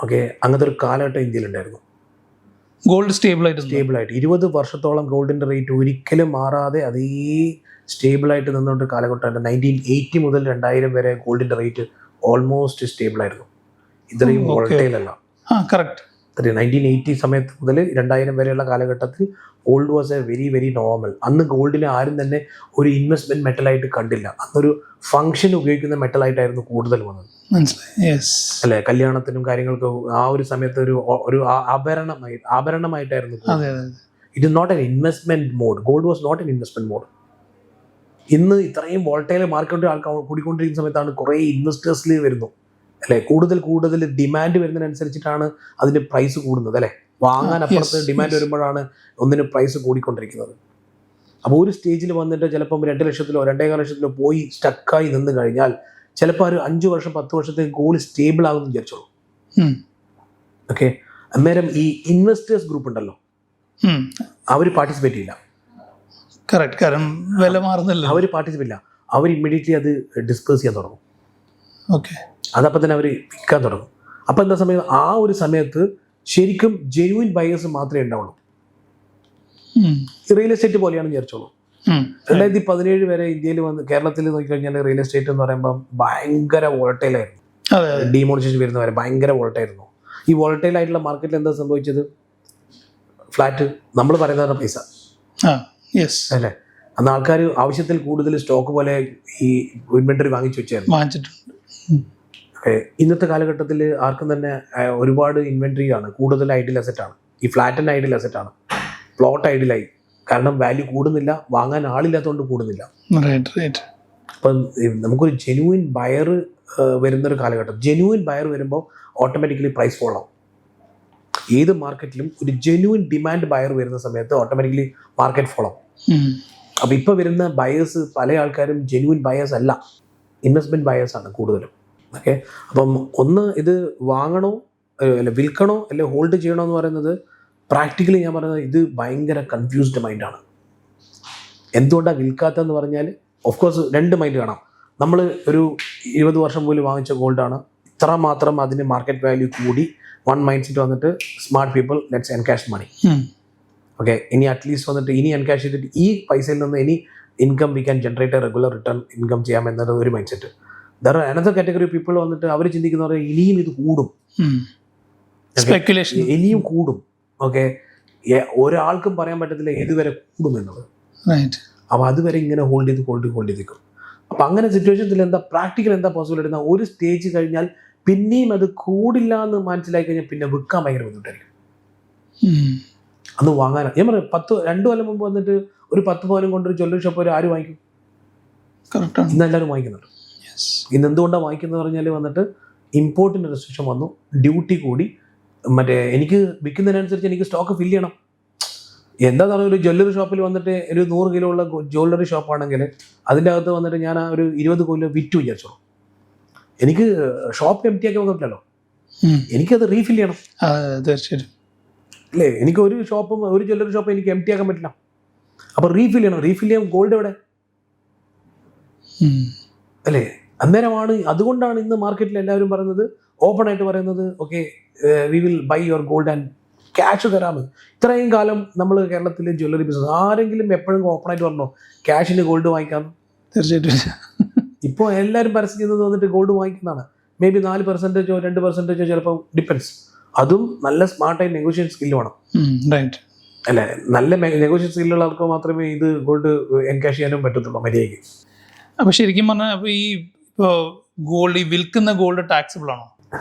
ഓക്കെ, അങ്ങനത്തെ ഒരു കാലഘട്ടം ഇന്ത്യയിലുണ്ടായിരുന്നു. ഗോൾഡ് സ്റ്റേബിളായിട്ട് 20 വർഷത്തോളം ഗോൾഡിൻ്റെ റേറ്റ് ഒരിക്കലും മാറാതെ അതേ സ്റ്റേബിളായിട്ട് നിന്നുകൊണ്ട് കാലഘട്ടം. 1980 മുതൽ 2000 വരെ ഗോൾഡിൻ്റെ റേറ്റ് ഓൾമോസ്റ്റ് സ്റ്റേബിളായിരുന്നു. ഇത്രയും വോൾട്ടൈൽ അല്ല. കറക്റ്റ്. 1980 സമയത്ത് മുതൽ 2000 വരെയുള്ള കാലഘട്ടത്തിൽ gold was A very very normal. അന്ന് ഗോൾഡിനെ ആരും തന്നെ ഒരു ഇൻവെസ്റ്റ്മെന്റ് മെറ്റലായിട്ട് കണ്ടില്ല. അന്നൊരു ഫംഗ്ഷൻ ഉപയോഗിക്കുന്ന മെറ്റലായിട്ടായിരുന്നു കൂടുതൽ വന്നത്. അല്ലെ, കല്യാണത്തിനും കാര്യങ്ങൾക്കും ആ ഒരു സമയത്ത് ഒരു ആഭരണമായിട്ടായിരുന്നു. It is not an investment mode. Gold was not an investment mode. ഇന്ന് ഇത്രയും വോൾട്ടൈൽ മാർക്കറ്റ് ആൾക്കാർ കൂടിക്കൊണ്ടിരിക്കുന്ന സമയത്താണ് കുറേ ഇൻവെസ്റ്റേഴ്സിൽ വരുന്നു. അല്ലെ, കൂടുതൽ ഡിമാൻഡ് വരുന്നതിനനുസരിച്ചിട്ടാണ് അതിന്റെ പ്രൈസ് കൂടുന്നത്. അല്ലെ, വാങ്ങാൻ അപ്പുറത്ത് ഡിമാൻഡ് വരുമ്പോഴാണ് ഒന്നിന് പ്രൈസ് കൂടിക്കൊണ്ടിരിക്കുന്നത്. അപ്പോൾ ഒരു സ്റ്റേജിൽ വന്നിട്ട് ചിലപ്പം 2 ലക്ഷത്തിലോ 2.25 ലക്ഷത്തിലോ പോയി സ്റ്റക്കായി നിന്ന് കഴിഞ്ഞാൽ ചിലപ്പോൾ ഒരു 5 വർഷം 10 വർഷത്തേക്ക് ഗോൾഡ് സ്റ്റേബിൾ ആകുമെന്ന് വിചാരിച്ചോളൂ. ഓക്കെ, അന്നേരം ഈ ഇൻവെസ്റ്റേഴ്സ് ഗ്രൂപ്പ് ഉണ്ടല്ലോ, അവർ പാർട്ടിസിപ്പേറ്റ് ചെയ്യില്ല. കാരണം വില മാറുന്നില്ല. അവർ പാർട്ടിസിപ്പേറ്റ് ഇല്ല. അവർ ഇമ്മീഡിയറ്റ്ലി അത് ഡിസ്പേഴ്സ് ചെയ്യാൻ തുടങ്ങും. ഓക്കെ, അതപ്പം തന്നെ അവർ വിൽക്കാൻ തുടങ്ങും. അപ്പം എന്താ സമയം, ആ ഒരു സമയത്ത് ശരിക്കും ജെന്യുവിൻ ബയേഴ്സ് മാത്രമേ ഉണ്ടാവുള്ളൂ. റിയൽ എസ്റ്റേറ്റ് പോലെയാണ് വിചാരിച്ചോളൂ. 2017 വരെ ഇന്ത്യയിൽ കേരളത്തിൽ നോക്കിക്കഴിഞ്ഞാൽ റിയൽ എസ്റ്റേറ്റ് എന്ന് പറയുമ്പോൾ ഭയങ്കര വോളട്ടൈലായിരുന്നു. ഡിമോണിസേഷൻ വരുന്നവരെ ഭയങ്കര വോളട്ടൈലായിരുന്നു. ഈ വോളട്ടൈൽ ആയിട്ടുള്ള മാർക്കറ്റിൽ എന്താ സംഭവിച്ചത്? ഫ്ലാറ്റ് നമ്മൾ പറയുന്നതാണ് പൈസ അല്ലേ. അന്ന് ആൾക്കാർ ആവശ്യത്തിൽ കൂടുതൽ സ്റ്റോക്ക് പോലെ ഈ ഇൻവെന്ററി വാങ്ങിച്ചു വെച്ചായിരുന്നു. ഇന്നത്തെ കാലഘട്ടത്തിൽ ആർക്കും തന്നെ ഒരുപാട് ഇൻവെന്ററി ആണ്, കൂടുതൽ ഐഡിയൽ അസറ്റാണ്. ഈ ഫ്ലാറ്റ് ആൻഡ് ഐഡിയൽ അസറ്റാണ്. പ്ലോട്ട് ഐഡിയലായി, കാരണം വാല്യൂ കൂടുന്നില്ല, വാങ്ങാൻ ആളില്ലാത്തതുകൊണ്ട് കൂടുന്നില്ല. അപ്പം നമുക്കൊരു ജെന്യുവിൻ ബയർ വരുന്നൊരു കാലഘട്ടം. ജെന്യുവിൻ ബയർ വരുമ്പോൾ ഓട്ടോമാറ്റിക്കലി പ്രൈസ് ഫോൾ ആവും. ഏത് മാർക്കറ്റിലും ഒരു ജെന്യുവിൻ ഡിമാൻഡ് ബയർ വരുന്ന സമയത്ത് ഓട്ടോമാറ്റിക്കലി മാർക്കറ്റ് ഫോൾ ആവും. അപ്പം ഇപ്പോൾ വരുന്ന ബയേഴ്സ് പല ആൾക്കാരും ജെന്യുവിൻ ബയേഴ്സ് അല്ല, ഇൻവെസ്റ്റ്മെൻറ്റ് ബയേഴ്സ് ആണ് കൂടുതലും. ഓക്കെ, അപ്പം ഒന്ന് ഇത് വാങ്ങണോ അല്ല വിൽക്കണോ അല്ലെ ഹോൾഡ് ചെയ്യണോ എന്ന് പറയുന്നത് പ്രാക്ടിക്കലി ഞാൻ പറയുന്നത് ഇത് ഭയങ്കര കൺഫ്യൂസ്ഡ് മൈൻഡാണ്. എന്തുകൊണ്ടാണ് വിൽക്കാത്തതെന്ന് പറഞ്ഞാൽ ഓഫ് കോഴ്സ് 2 മൈൻഡ് കാണാം. നമ്മൾ ഒരു 20 വർഷം പോലും വാങ്ങിച്ച ഗോൾഡാണ്, ഇത്ര മാത്രം അതിന് മാർക്കറ്റ് വാല്യൂ കൂടി. 1 മൈൻഡ് സെറ്റ് വന്നിട്ട് smart people let's encash money. Okay, ഇനി അറ്റ്ലീസ്റ്റ് വന്നിട്ട് ഇനി എൻകാഷ് ചെയ്തിട്ട് ഈ പൈസയിൽ നിന്ന് ഇനി income we can generate a regular return income ചെയ്യാം എന്നത് ഒരു mind set. There are another category people വന്നിട്ട് അവർ ചിന്തിക്കുന്നവരെ ഇനിയും ഇത് കൂടും, ഇനിയും കൂടും. ഓക്കെ, ഒരാൾക്കും പറയാൻ പറ്റത്തില്ല ഏതുവരെ കൂടും എന്നുള്ളത്. അപ്പോൾ അതുവരെ ഇങ്ങനെ ഹോൾഡ് ചെയ്ത് നിൽക്കും. അപ്പം അങ്ങനെ സിറ്റുവേഷൻസിൽ എന്താ പ്രാക്ടിക്കൽ എന്താ പോസിബിലിറ്റി? ഒരു സ്റ്റേജ് കഴിഞ്ഞാൽ പിന്നെയും അത് കൂടില്ല എന്ന് മനസ്സിലാക്കി കഴിഞ്ഞാൽ പിന്നെ വിൽക്കാൻ ഭയങ്കര ബുദ്ധിമുട്ടായിരിക്കും. അന്ന് വാങ്ങാൻ ഞാൻ പറയാം, 2 കൊല്ലം മുമ്പ് വന്നിട്ട് ഒരു 10 പവനും കൊണ്ടൊരു ജ്വല്ലറി ഷോപ്പ് ആര് വാങ്ങിക്കും? ഇന്ന് എല്ലാവരും വാങ്ങിക്കുന്നുണ്ട്. ഇന്ന് എന്തുകൊണ്ടാണ് വാങ്ങിക്കുന്നത് പറഞ്ഞാൽ വന്നിട്ട് ഇമ്പോർട്ടിൻ്റെ റെസ്ട്രിക്ഷൻ വന്നു, ഡ്യൂട്ടി കൂടി. മറ്റേ എനിക്ക് വിൽക്കുന്നതിനനുസരിച്ച് എനിക്ക് സ്റ്റോക്ക് ഫില്ല് ചെയ്യണം. എന്താണെന്ന് പറഞ്ഞാൽ ഒരു ജ്വല്ലറി ഷോപ്പിൽ വന്നിട്ട് ഒരു 100 കിലോ ഉള്ള ജ്വല്ലറി ഷോപ്പാണെങ്കിൽ അതിൻ്റെ അകത്ത് വന്നിട്ട് ഞാൻ ആ ഒരു 20 കിലോ വിറ്റു വിചാരിച്ചോളൂ. എനിക്ക് ഷോപ്പ് എംറ്റി ആക്കി വെക്കാൻ പറ്റില്ലല്ലോ, എനിക്കത് റീഫിൽ ചെയ്യണം. തീർച്ചയായിട്ടും അല്ലേ, എനിക്ക് ഒരു ജ്വല്ലറി ഷോപ്പ് എനിക്ക് എംറ്റി ആക്കാൻ പറ്റില്ല. അപ്പോൾ റീഫിൽ ചെയ്യണം. റീഫിൽ ചെയ്യാൻ ഗോൾഡ് എവിടെ? അല്ലേ, അന്നേരമാണ്. അതുകൊണ്ടാണ് ഇന്ന് മാർക്കറ്റിൽ എല്ലാവരും പറയുന്നത്, ഓപ്പൺ ആയിട്ട് പറയുന്നത്, okay we will buy your gold and cash തരാമെന്ന്. ഇത്രയും കാലം നമ്മൾ കേരളത്തിൽ ജ്വല്ലറി ബിസിനസ് ആരെങ്കിലും എപ്പോഴും ഓപ്പൺ ആയിട്ട് പറഞ്ഞോ ക്യാഷിന് ഗോൾഡ് വാങ്ങിക്കാമെന്ന്? തീർച്ചയായിട്ടും. ഇപ്പോൾ എല്ലാവരും പരസ്യം ചെയ്യുന്നത് വന്നിട്ട് ഗോൾഡ് വാങ്ങിക്കുന്നതാണ്. മേ ബി 4% 2% ചിലപ്പോൾ ഡിപ്പെൻസ്. അതും നല്ല സ്മാർട്ടായി നെഗോഷിയേഷൻ സ്കില്ല് വേണം. അല്ലേ, നല്ല നെഗോഷിയേഷൻ സ്കില്ലുള്ള ആൾക്ക് മാത്രമേ ഇത് ഗോൾഡ് എൻകാഷ് ചെയ്യാനും പറ്റത്തുള്ളൂ മര്യാദയ്ക്ക്. അപ്പോൾ ശരിക്കും പറഞ്ഞാൽ അപ്പോൾ ഈ ഇപ്പോൾ ഗോൾഡ് ഈ വിൽക്കുന്ന ഗോൾഡ് ടാക്സിബിൾ ആണോ?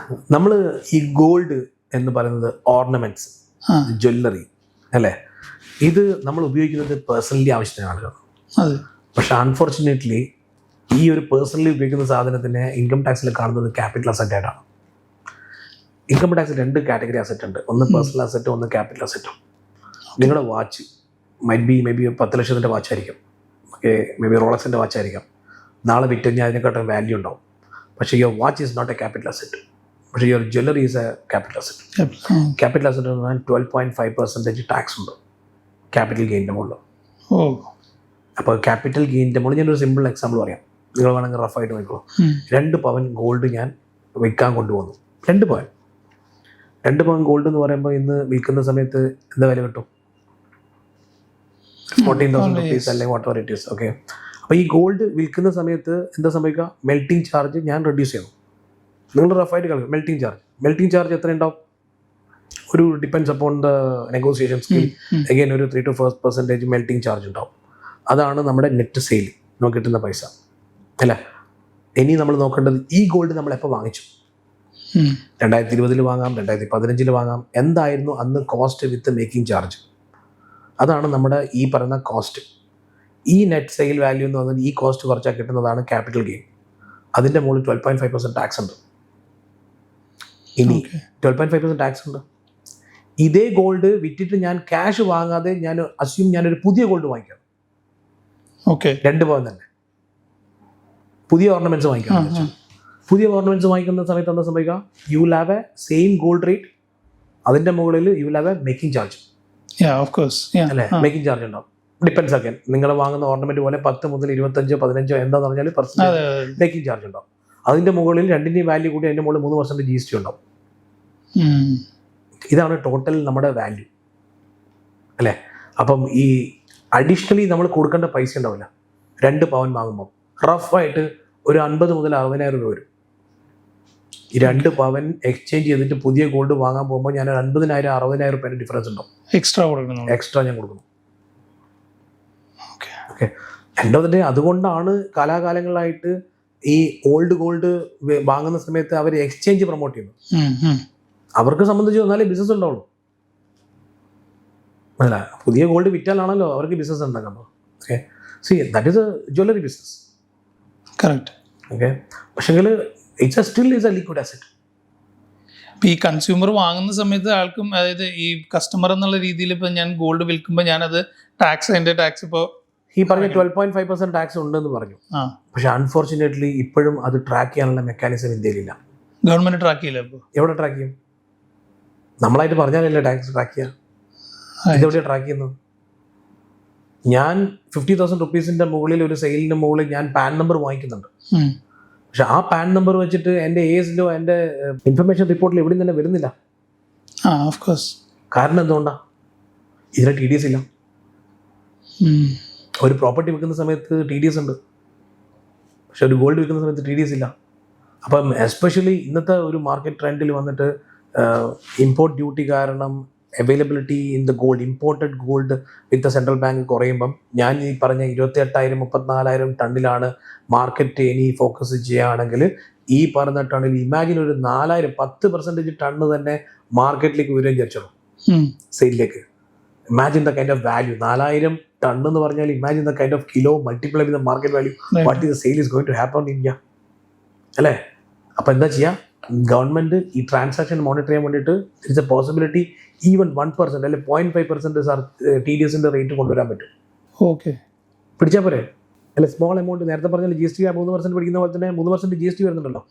നമ്മൾ ഈ ഗോൾഡ് എന്ന് പറയുന്നത് ഓർണമെന്റ്സ്, ജ്വല്ലറി അല്ലേ, ഇത് നമ്മൾ ഉപയോഗിക്കുന്നത് പേഴ്സണലി ആവശ്യത്തിനാണ്. പക്ഷെ അൺഫോർച്ചുനേറ്റ്ലി ഈ ഒരു പേഴ്സണലി ഉപയോഗിക്കുന്ന സാധനത്തിന് ഇൻകം ടാക്സിൽ കാണുന്നത് ക്യാപിറ്റൽ അസറ്റ് ആയിട്ടാണ്. ഇൻകം ടാക്സിൽ 2 കാറ്റഗറി അസറ്റ് ഉണ്ട്, ഒന്ന് പേഴ്സണൽ അസറ്റും ഒന്ന് ക്യാപിറ്റൽ അസറ്റും. നിങ്ങളുടെ വാച്ച് മേ ബി 10 ലക്ഷത്തിൻ്റെ വാച്ചായിരിക്കും, ഓക്കെ, മേ ബി റോളക്സിൻ്റെ വാച്ചായിരിക്കാം. നാളെ വിറ്റ് കഴിഞ്ഞാൽ അതിനെക്കാട്ടും വാല്യൂ ഉണ്ടാവും. പക്ഷേ your watch is not a capital asset, പക്ഷേ your jewellery is a capital asset. Capital asset എന്ന് പറഞ്ഞാൽ 12.5% ടാക്സ് ഉണ്ട് ക്യാപിറ്റൽ ഗെയിൻ്റെ മുകളിൽ. അപ്പോൾ ക്യാപിറ്റൽ ഗെയിൻ്റെ മുകളിൽ ഞാനൊരു സിമ്പിൾ എക്സാമ്പിൾ പറയാം, നിങ്ങൾ വേണമെങ്കിൽ റഫായിട്ട് നോക്കിക്കോളൂ. 2 പവൻ ഗോൾഡ് ഞാൻ വിൽക്കാൻ കൊണ്ടുവന്നു. 2 പവൻ ഗോൾഡ് എന്ന് പറയുമ്പോൾ ഇന്ന് വിൽക്കുന്ന സമയത്ത് എന്താ വില കിട്ടും? 14,000 rupees അല്ലെങ്കിൽ what ever it is. Okay, അപ്പോൾ ഈ ഗോൾഡ് വിൽക്കുന്ന സമയത്ത് എന്താ സംഭവിക്കുക? മെൽറ്റിംഗ് ചാർജ് ഞാൻ റെഡ്യൂസ് ചെയ്യണം. നിങ്ങൾ റഫായിട്ട് കളിക്കും, മെൽറ്റിംഗ് ചാർജ് മെൽറ്റിംഗ് ചാർജ് എത്ര ഉണ്ടാവും? ഒരു depends upon the negotiation skill. Again ഒരു 3 to 4% മെൽറ്റിംഗ് ചാർജ് ഉണ്ടാവും. അതാണ് നമ്മുടെ നെറ്റ് സെയിൽ നമുക്ക് കിട്ടുന്ന പൈസ അല്ലേ. ഇനി നമ്മൾ നോക്കേണ്ടത് ഈ ഗോൾഡ് നമ്മൾ എപ്പോൾ വാങ്ങിച്ചു? 2020 വാങ്ങാം, 2015 വാങ്ങാം. എന്തായിരുന്നു അന്ന് കോസ്റ്റ് വിത്ത് മേക്കിംഗ് ചാർജ്? അതാണ് നമ്മുടെ ഈ പറയുന്ന കോസ്റ്റ്. ഈ നെറ്റ് സെയിൽ വാല്യൂ എന്ന് പറഞ്ഞാൽ ഈ കോസ്റ്റ് കുറച്ചാൽ കിട്ടുന്നതാണ് ക്യാപിറ്റൽ ഗെയിൻ. അതിൻ്റെ മുകളിൽ 12.5% ടാക്സ് ഉണ്ട്. ഇനി 12.5% ടാക്സ് ഉണ്ട്. ഇതേ ഗോൾഡ് വിറ്റിട്ട് ഞാൻ ക്യാഷ് വാങ്ങാതെ ഞാനൊരു പുതിയ ഗോൾഡ് വാങ്ങിക്കാം. 2 പവൻ തന്നെ പുതിയ ഓർണമെന്റ്സ് വാങ്ങിക്കാം. പുതിയ ഓർണമെന്റ്സ് വാങ്ങിക്കുന്ന സമയത്ത് എന്താ സംഭവിക്കുക? You will have A same gold rate, അതിൻ്റെ മുകളിൽ you will have A making charge അല്ലേ. മേക്കിംഗ് ചാർജ് ഉണ്ടാവും. ഡിപ്പെൻസ് ആക്കാൻ നിങ്ങൾ വാങ്ങുന്ന ഓർണമെന്റ് പോലെ 10 മുതൽ 25, 15 എന്താന്ന് പറഞ്ഞാൽ % മേക്കിംഗ് ചാർജ് ഉണ്ടാവും. അതിൻ്റെ മുകളിൽ രണ്ടിൻ്റെയും വാല്യൂ കൂടി അതിൻ്റെ മുകളിൽ 3% GST ഉണ്ടാവും. ഇതാണ് ടോട്ടൽ നമ്മുടെ വാല്യൂ അല്ലേ. അപ്പം ഈ അഡീഷണലി നമ്മൾ കൊടുക്കേണ്ട പൈസ ഉണ്ടാവില്ല. 2 പവൻ വാങ്ങുമ്പോൾ റഫായിട്ട് ഒരു 50 മുതൽ 60,000 രൂപ വരും. ഈ 2 പവൻ എക്സ്ചേഞ്ച് ചെയ്തിട്ട് പുതിയ ഗോൾഡ് വാങ്ങാൻ പോകുമ്പോൾ ഞാൻ 50,000 60,000 രൂപയുടെ ഡിഫറൻസ് ഉണ്ടാവും. എക്സ്ട്രാ ഞാൻ കൊടുക്കുന്നു. ഓക്കെ. എൻ്റെ തന്നെ അതുകൊണ്ടാണ് കാലാകാലങ്ങളായിട്ട് ഈ ഓൾഡ് ഗോൾഡ് വാങ്ങുന്ന സമയത്ത് അവർ എക്സ്ചേഞ്ച് പ്രൊമോട്ട് ചെയ്യുന്നു. അവർക്ക് സംബന്ധിച്ച് വന്നാലേ ബിസിനസ് ഉണ്ടാവുള്ളൂ അല്ല. പുതിയ ഗോൾഡ് വിറ്റാലാണല്ലോ അവർക്ക് ബിസിനസ് ഉണ്ടാക്കുന്നത്. Okay. See that is a jewellery business. Correct. Okay. പക്ഷെങ്കിൽ still is a liquid asset. ഇപ്പം ഈ കൺസ്യൂമർ വാങ്ങുന്ന സമയത്ത് ആൾക്കും, അതായത് ഈ കസ്റ്റമർ എന്നുള്ള രീതിയിൽ ഇപ്പം ഞാൻ ഗോൾഡ് വിൽക്കുമ്പോൾ ഞാനത് എൻ്റെ ടാക്സ് ഇപ്പോൾ ഈ പറഞ്ഞ 12.5% ടാക്സ് ഉണ്ടെന്ന് പറഞ്ഞു. പക്ഷെ അൺഫോർച്ചുനേറ്റ്ലി ഇപ്പോഴും അത് ട്രാക്ക് ചെയ്യാനുള്ള മെക്കാനിസം ഇന്ത്യയിലില്ല. ഗവൺമെന്റ് ട്രാക്ക് ചെയ്യില്ല. ഇപ്പോൾ എവിടെ ട്രാക്ക് ചെയ്യും? നമ്മളായിട്ട് പറഞ്ഞാലല്ലേ ടാക്സ് ട്രാക്ക് ചെയ്യുക. ഇതെവിടെയാണ് ട്രാക്ക് ചെയ്യുന്നത്? ഞാൻ 50,000 റുപ്പീസിന്റെ മുകളിൽ ഒരു സെയിലിന്റെ മുകളിൽ ഞാൻ പാൻ നമ്പർ വാങ്ങിക്കുന്നുണ്ട്. പക്ഷെ ആ പാൻ നമ്പർ വെച്ചിട്ട് എൻ്റെ ASലോ എൻ്റെ ഇൻഫർമേഷൻ റിപ്പോർട്ടിൽ എവിടെയും തന്നെ വരുന്നില്ല. കാരണം എന്തുകൊണ്ടാണ്? ഇതിന് TDS ഇല്ല. ഒരു പ്രോപ്പർട്ടി വിൽക്കുന്ന സമയത്ത് TDS ഉണ്ട്, പക്ഷെ ഒരു ഗോൾഡ് വിൽക്കുന്ന സമയത്ത് TDS ഇല്ല. അപ്പം എസ്പെഷ്യലി ഇന്നത്തെ ഒരു മാർക്കറ്റ് ട്രെൻഡിൽ വന്നിട്ട് ഇമ്പോർട്ട് ഡ്യൂട്ടി കാരണം availability in the gold, imported gold with central bank കുറയുമ്പം ഞാൻ ഈ പറഞ്ഞ 28,000 34,000 ടണ്ണിലാണ് മാർക്കറ്റ് ഇനി ഫോക്കസ് ചെയ്യുകയാണെങ്കിൽ ഈ പറഞ്ഞ ടണ്ണിൽ ഇമാജിൻ ഒരു 10% ടണ്ണ് തന്നെ മാർക്കറ്റിലേക്ക് വരികയും വിചാരിച്ചോളൂ സെയിലിലേക്ക്. Imagine the kind of value. 4,000 ton എന്ന് പറഞ്ഞാൽ imagine the kind of kilo multiply with market value. What is the sale is going to happen in India അല്ലേ. അപ്പം എന്താ ചെയ്യുക? ഗവൺമെന്റ് ഈ ട്രാൻസാക്ഷൻ മോണിറ്റർ ചെയ്യാൻ വേണ്ടിയിട്ട് ഇറ്റ്സ് എ പോസിബിലിറ്റി ഈവൻ 1% അല്ലെങ്കിൽ 0.5% TDSന്റെ റേറ്റ് കൊണ്ടുവരാൻ പറ്റും. ഓക്കെ. പിടിച്ചാൽ പോരെ അല്ലെ. സ്മോൾ എമൗണ്ട് നേരത്തെ പറഞ്ഞാൽ GST 3% പിടിക്കുന്ന പോലെ തന്നെ 3% GST വരുന്നുണ്ടല്ലോ.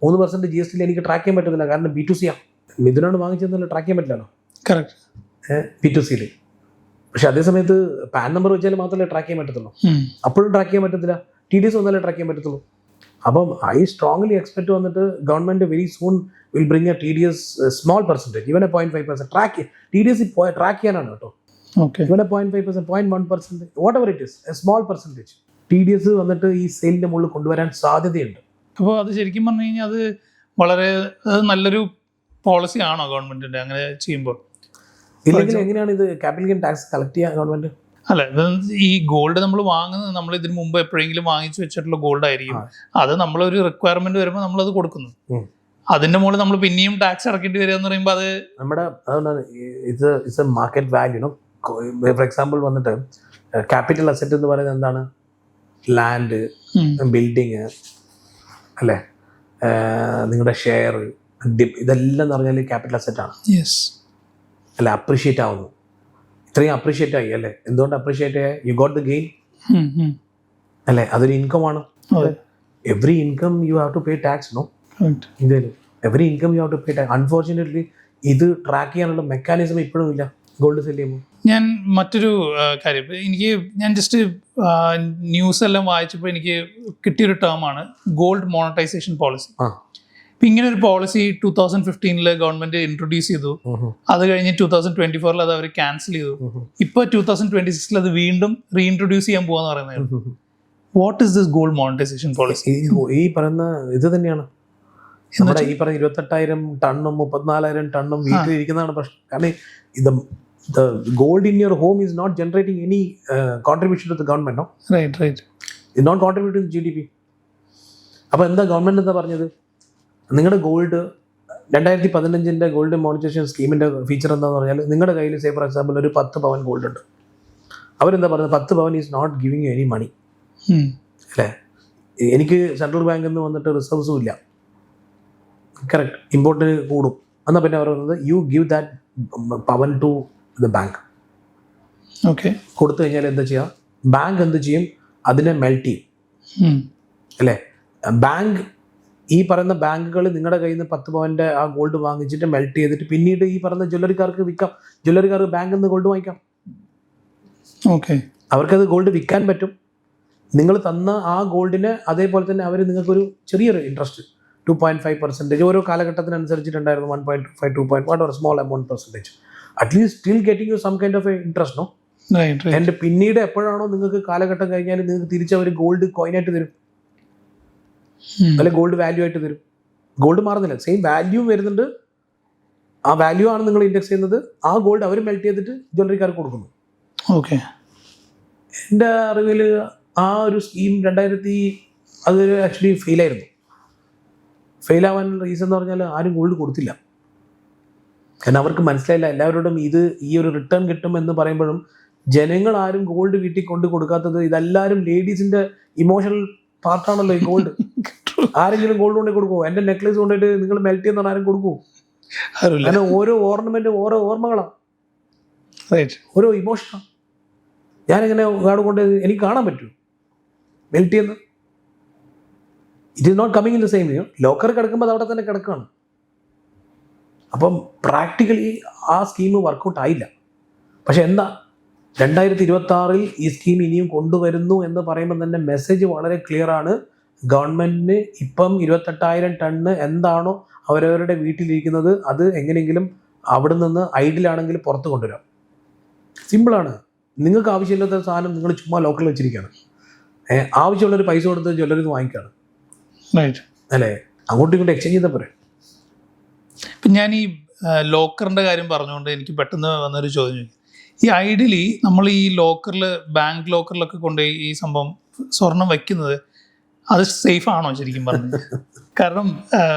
3% GST എനിക്ക് ട്രാക്ക് ചെയ്യാൻ പറ്റുന്നില്ല, കാരണം B2C ആണ്. മിഥുനാണ് വാങ്ങിച്ചതെന്നല്ല ട്രാക്ക് ചെയ്യാൻ പറ്റില്ലല്ലോ. B2Cയിൽ. പക്ഷെ അതേ സമയത്ത് പാൻ നമ്പർ വെച്ചാൽ മാത്രമല്ലേ ട്രാക്ക് ചെയ്യാൻ പറ്റത്തുള്ളൂ. അപ്പോഴും ട്രാക്ക് ചെയ്യാൻ പറ്റത്തില്ല. TDS ഒന്നല്ലേ ട്രാക്ക് ചെയ്യാൻ പറ്റത്തുള്ളൂ. അപ്പം ഐ സ്ട്രോങ്ലി എക്സ്പെക്ട് വന്നിട്ട് government very soon will bring A TDS small percentage, even A 0.5% track. TDS track ചെയ്യാനാണ് കേട്ടോ. Even A 0.5%, 0.1%, what ever it is, A small percentage TDS വന്നിട്ട് ഈ സെയിലിന്റെ മുകളിൽ കൊണ്ടുവരാൻ സാധ്യതയുണ്ട്. അപ്പോൾ അത് ശരിക്കും പറഞ്ഞു കഴിഞ്ഞാൽ അത് വളരെ നല്ലൊരു പോളിസി ആണോ ഗവൺമെന്റിന്റെ അങ്ങനെ ചെയ്യുമ്പോൾ? ഇല്ലെങ്കിൽ എങ്ങനെയാണ് ഇത് ക്യാപിറ്റൽ ഗെയിൻ ടാക്സ് കളക്ട് ചെയ്യാൻ ഗവൺമെന്റ്? അല്ല, ഈ ഗോൾഡ് നമ്മൾ വാങ്ങുന്നത് നമ്മൾ ഇതിന് മുമ്പ് എപ്പോഴെങ്കിലും വാങ്ങിച്ചു വെച്ചിട്ടുള്ള ഗോൾഡ് ആയിരിക്കും. അത് നമ്മളൊരു റിക്വയർമെന്റ് വരുമ്പോൾ നമ്മളത് കൊടുക്കുന്നു. അതിന്റെ മുകളിൽ നമ്മൾ പിന്നെയും ടാക്സ് അടക്കേണ്ടി വരിക എന്ന് പറയുമ്പോൾ അത് നമ്മുടെ it's A market value. For example വന്നിട്ട് ക്യാപിറ്റൽ അസറ്റ് എന്ന് പറയുന്നത് എന്താണ്? ലാൻഡ്, ബിൽഡിങ് അല്ലേ, നിങ്ങളുടെ ഷെയർ, ഇതെല്ലാം എന്ന് പറഞ്ഞാൽ ക്യാപിറ്റൽ അസറ്റ് ആണ് അല്ലെ. അപ്രീഷിയേറ്റ് ആവുന്നു. ഇത്രയും അപ്രീഷിയേറ്റ് ആയി അല്ലേ. എന്തുകൊണ്ട് അപ്രീഷിയേറ്റ് ആയി? യു ഗോട്ട് ദ ഗെയിൻ അല്ലേ. അതൊരു ഇൻകം ആണ്. Every income you have to pay tax. No, ഇന്ത്യയിൽ every income you have to pay tax. Unfortunately ഇത് ട്രാക്ക് ചെയ്യാനുള്ള മെക്കാനിസം ഇപ്പോഴും ഇല്ല ഗോൾഡ് സെല് ചെയ്യുമ്പോൾ. ഞാൻ മറ്റൊരു കാര്യം, ഞാൻ ജസ്റ്റ് ന്യൂസ് എല്ലാം വായിച്ചപ്പോൾ എനിക്ക് കിട്ടിയൊരു ടേമാണ് ഗോൾഡ് മോണറ്റൈസേഷൻ പോളിസി. ഇപ്പം ഇങ്ങനെ ഒരു പോളിസി 2015 ഗവൺമെന്റ് ഇൻട്രൊഡ്യൂസ് ചെയ്തു. അത് കഴിഞ്ഞ് 2024 അത് അവർ ക്യാൻസൽ ചെയ്തു. ഇപ്പൊ 2026 അത് വീണ്ടും റീഇൻട്രൊഡ്യൂസ് ചെയ്യാൻ പോവാന്ന് പറയുന്നത്. What is this gold monetisation policy? ഈ പറയുന്ന ഇത് തന്നെയാണ്. നമ്മുടെ ഈ പറഞ്ഞ 28,000 ടണ്ണും 34,000 ടണ്ണും വീട്ടിലിരിക്കുന്നതാണ് പ്രശ്നം. കാരണം ഇത് the gold in your home is not generating any contribution to the government, no? Right. It's not contributing to GDP. അപ്പോൾ എന്താ ഗവൺമെൻറ് എന്താ പറഞ്ഞത്? നിങ്ങളുടെ ഗോൾഡ് 2015 ഗോൾഡ് മോണിറ്റൈസേഷൻ സ്കീമിൻ്റെ ഫീച്ചർ എന്താണെന്ന് പറഞ്ഞാൽ നിങ്ങളുടെ കയ്യിൽ സേ ഫോർ എക്സാമ്പിൾ ഒരു 10 പവൻ ഗോൾഡ് ഉണ്ട്. അവരെന്താ പറഞ്ഞത്? 10 pavan is not giving you any money. അല്ലേ? എനിക്ക് സെൻട്രൽ ബാങ്കിൽ നിന്ന് വന്നിട്ട് റിസർവ്സും ഇല്ല. കറക്റ്റ്, ഇമ്പോർട്ടിന് കൂടും. എന്നാൽ പിന്നെ അവർ പറയുന്നത് യു ഗിവ് ദാറ്റ് പവൻ ടു ദ ബാങ്ക്. ഓക്കെ, കൊടുത്തു കഴിഞ്ഞാൽ എന്താ ചെയ്യുക? ബാങ്ക് എന്ത് ചെയ്യും? അതിനെ മെൽറ്റ് ചെയ്യും. അല്ലേ? ബാങ്ക്, ഈ പറയുന്ന ബാങ്കുകൾ നിങ്ങളുടെ കയ്യിൽ നിന്ന് 10 പവൻ്റെ ആ ഗോൾഡ് വാങ്ങിച്ചിട്ട് മെൽറ്റ് ചെയ്തിട്ട് പിന്നീട് ഈ പറയുന്ന ജ്വല്ലറിക്കാർക്ക് വിൽക്കാം. ജ്വല്ലറിക്കാർക്ക് ബാങ്കിൽ നിന്ന് ഗോൾഡ് വാങ്ങിക്കാം. ഓക്കെ, അവർക്കത് ഗോൾഡ് വിൽക്കാൻ പറ്റും. നിങ്ങൾ തന്ന ആ ഗോൾഡിന് അതേപോലെ തന്നെ അവർ നിങ്ങൾക്കൊരു ചെറിയൊരു ഇൻട്രസ്റ്റ് 2.5% ഓരോ കാലഘട്ടത്തിനനുസരിച്ചിട്ടുണ്ടായിരുന്നു. 1.5, 2. Whatever small amount percentage, at least still getting you some kind of a interest, no? Right. And പിന്നീട് എപ്പോഴാണോ നിങ്ങൾക്ക് കാലഘട്ടം കഴിഞ്ഞാൽ നിങ്ങൾക്ക് തിരിച്ചവർ ഗോൾഡ് കോയിനായിട്ട് തരും, അല്ലെ ഗോൾഡ് വാല്യൂ ആയിട്ട് തരും. ഗോൾഡ് മാറുന്നില്ല, സെയിം വാല്യൂ വരുന്നുണ്ട്. ആ വാല്യൂ ആണ് നിങ്ങൾ ഇൻഡെക്സ് ചെയ്യുന്നത്. ആ ഗോൾഡ് അവർ മെൽറ്റ് ചെയ്തിട്ട് ജ്വല്ലറിക്കാർക്ക് കൊടുക്കുന്നു. ഓക്കെ, എൻ്റെ അറിവിൽ ആ ഒരു സ്കീം അത് ആക്ച്വലി ഫെയിലായിരുന്നു. ഫെയിലാവാനുള്ള റീസൺ എന്ന് പറഞ്ഞാൽ ആരും ഗോൾഡ് കൊടുത്തില്ല. കാരണം അവർക്ക് മനസ്സിലായില്ല. എല്ലാവരോടും ഈ ഒരു റിട്ടേൺ കിട്ടുമെന്ന് പറയുമ്പോഴും ജനങ്ങൾ ആരും ഗോൾഡ് വീട്ടിൽ കൊണ്ട് കൊടുക്കാത്തത് ഇതെല്ലാവരും ലേഡീസിൻ്റെ ഇമോഷണൽ പാർട്ടാണല്ലോ ഈ ഗോൾഡ്. ആരെങ്കിലും ഗോൾഡ് കൊണ്ടേ കൊടുക്കുമോ? എൻ്റെ നെക്ലേസ് കൊണ്ടിട്ട് നിങ്ങൾ മെൽറ്റ് ചെയ്യുന്ന ആരും കൊടുക്കുമോ? കാരണം ഓരോ ഓർണമെൻറ്റും ഓരോ ഓർമ്മകളാണ്, ഓരോ ഇമോഷനാണ്. ഞാനെങ്ങനെ ഗാർഡ് കൊണ്ട് എനിക്ക് കാണാൻ പറ്റുമോ മെൽറ്റ് ചെയ്യുന്നത്? It is not coming in the same view. Locker കിടക്കുമ്പോൾ അത് അവിടെ തന്നെ കിടക്കുകയാണ്. അപ്പം പ്രാക്ടിക്കലി ആ സ്കീം വർക്കൗട്ട് ആയില്ല. പക്ഷെ എന്താ 2026 ഈ സ്കീം ഇനിയും കൊണ്ടുവരുന്നു എന്ന് പറയുമ്പോൾ തന്നെ മെസ്സേജ് വളരെ ക്ലിയർ ആണ്. ഗവൺമെൻറ്റിന് ഇപ്പം 28,000 ടണ്ണ് എന്താണോ അവരവരുടെ വീട്ടിലിരിക്കുന്നത് അത് എങ്ങനെയെങ്കിലും അവിടെ നിന്ന് ഐഡിലാണെങ്കിൽ പുറത്ത് കൊണ്ടുവരാം. സിമ്പിളാണ്. നിങ്ങൾക്ക് ആവശ്യമില്ലാത്ത സാധനം നിങ്ങൾ ചുമ്മാ ലോക്കറിൽ വെച്ചിരിക്കുകയാണ്. ആവശ്യമുള്ളൊരു പൈസ കൊടുത്ത് ജ്വല്ലറി നിന്ന് വാങ്ങിക്കുകയാണ്. അല്ലേ? അങ്ങോട്ടും ഇങ്ങോട്ടും എക്സ്ചേഞ്ച് ചെയ്താൽ പോരെ. ഇപ്പം ഞാൻ ഈ ലോക്കറിൻ്റെ കാര്യം പറഞ്ഞുകൊണ്ട് എനിക്ക് പെട്ടെന്ന് വന്നൊരു ചോദ്യം. ഈ ഐഡിയലി നമ്മൾ ഈ ലോക്കറിൽ, ബാങ്ക് ലോക്കറിലൊക്കെ കൊണ്ടുപോയി ഈ സംഭവം സ്വർണം വയ്ക്കുന്നത് അത് സേഫ് ആണോ ശരിക്കും പറഞ്ഞത്? കാരണം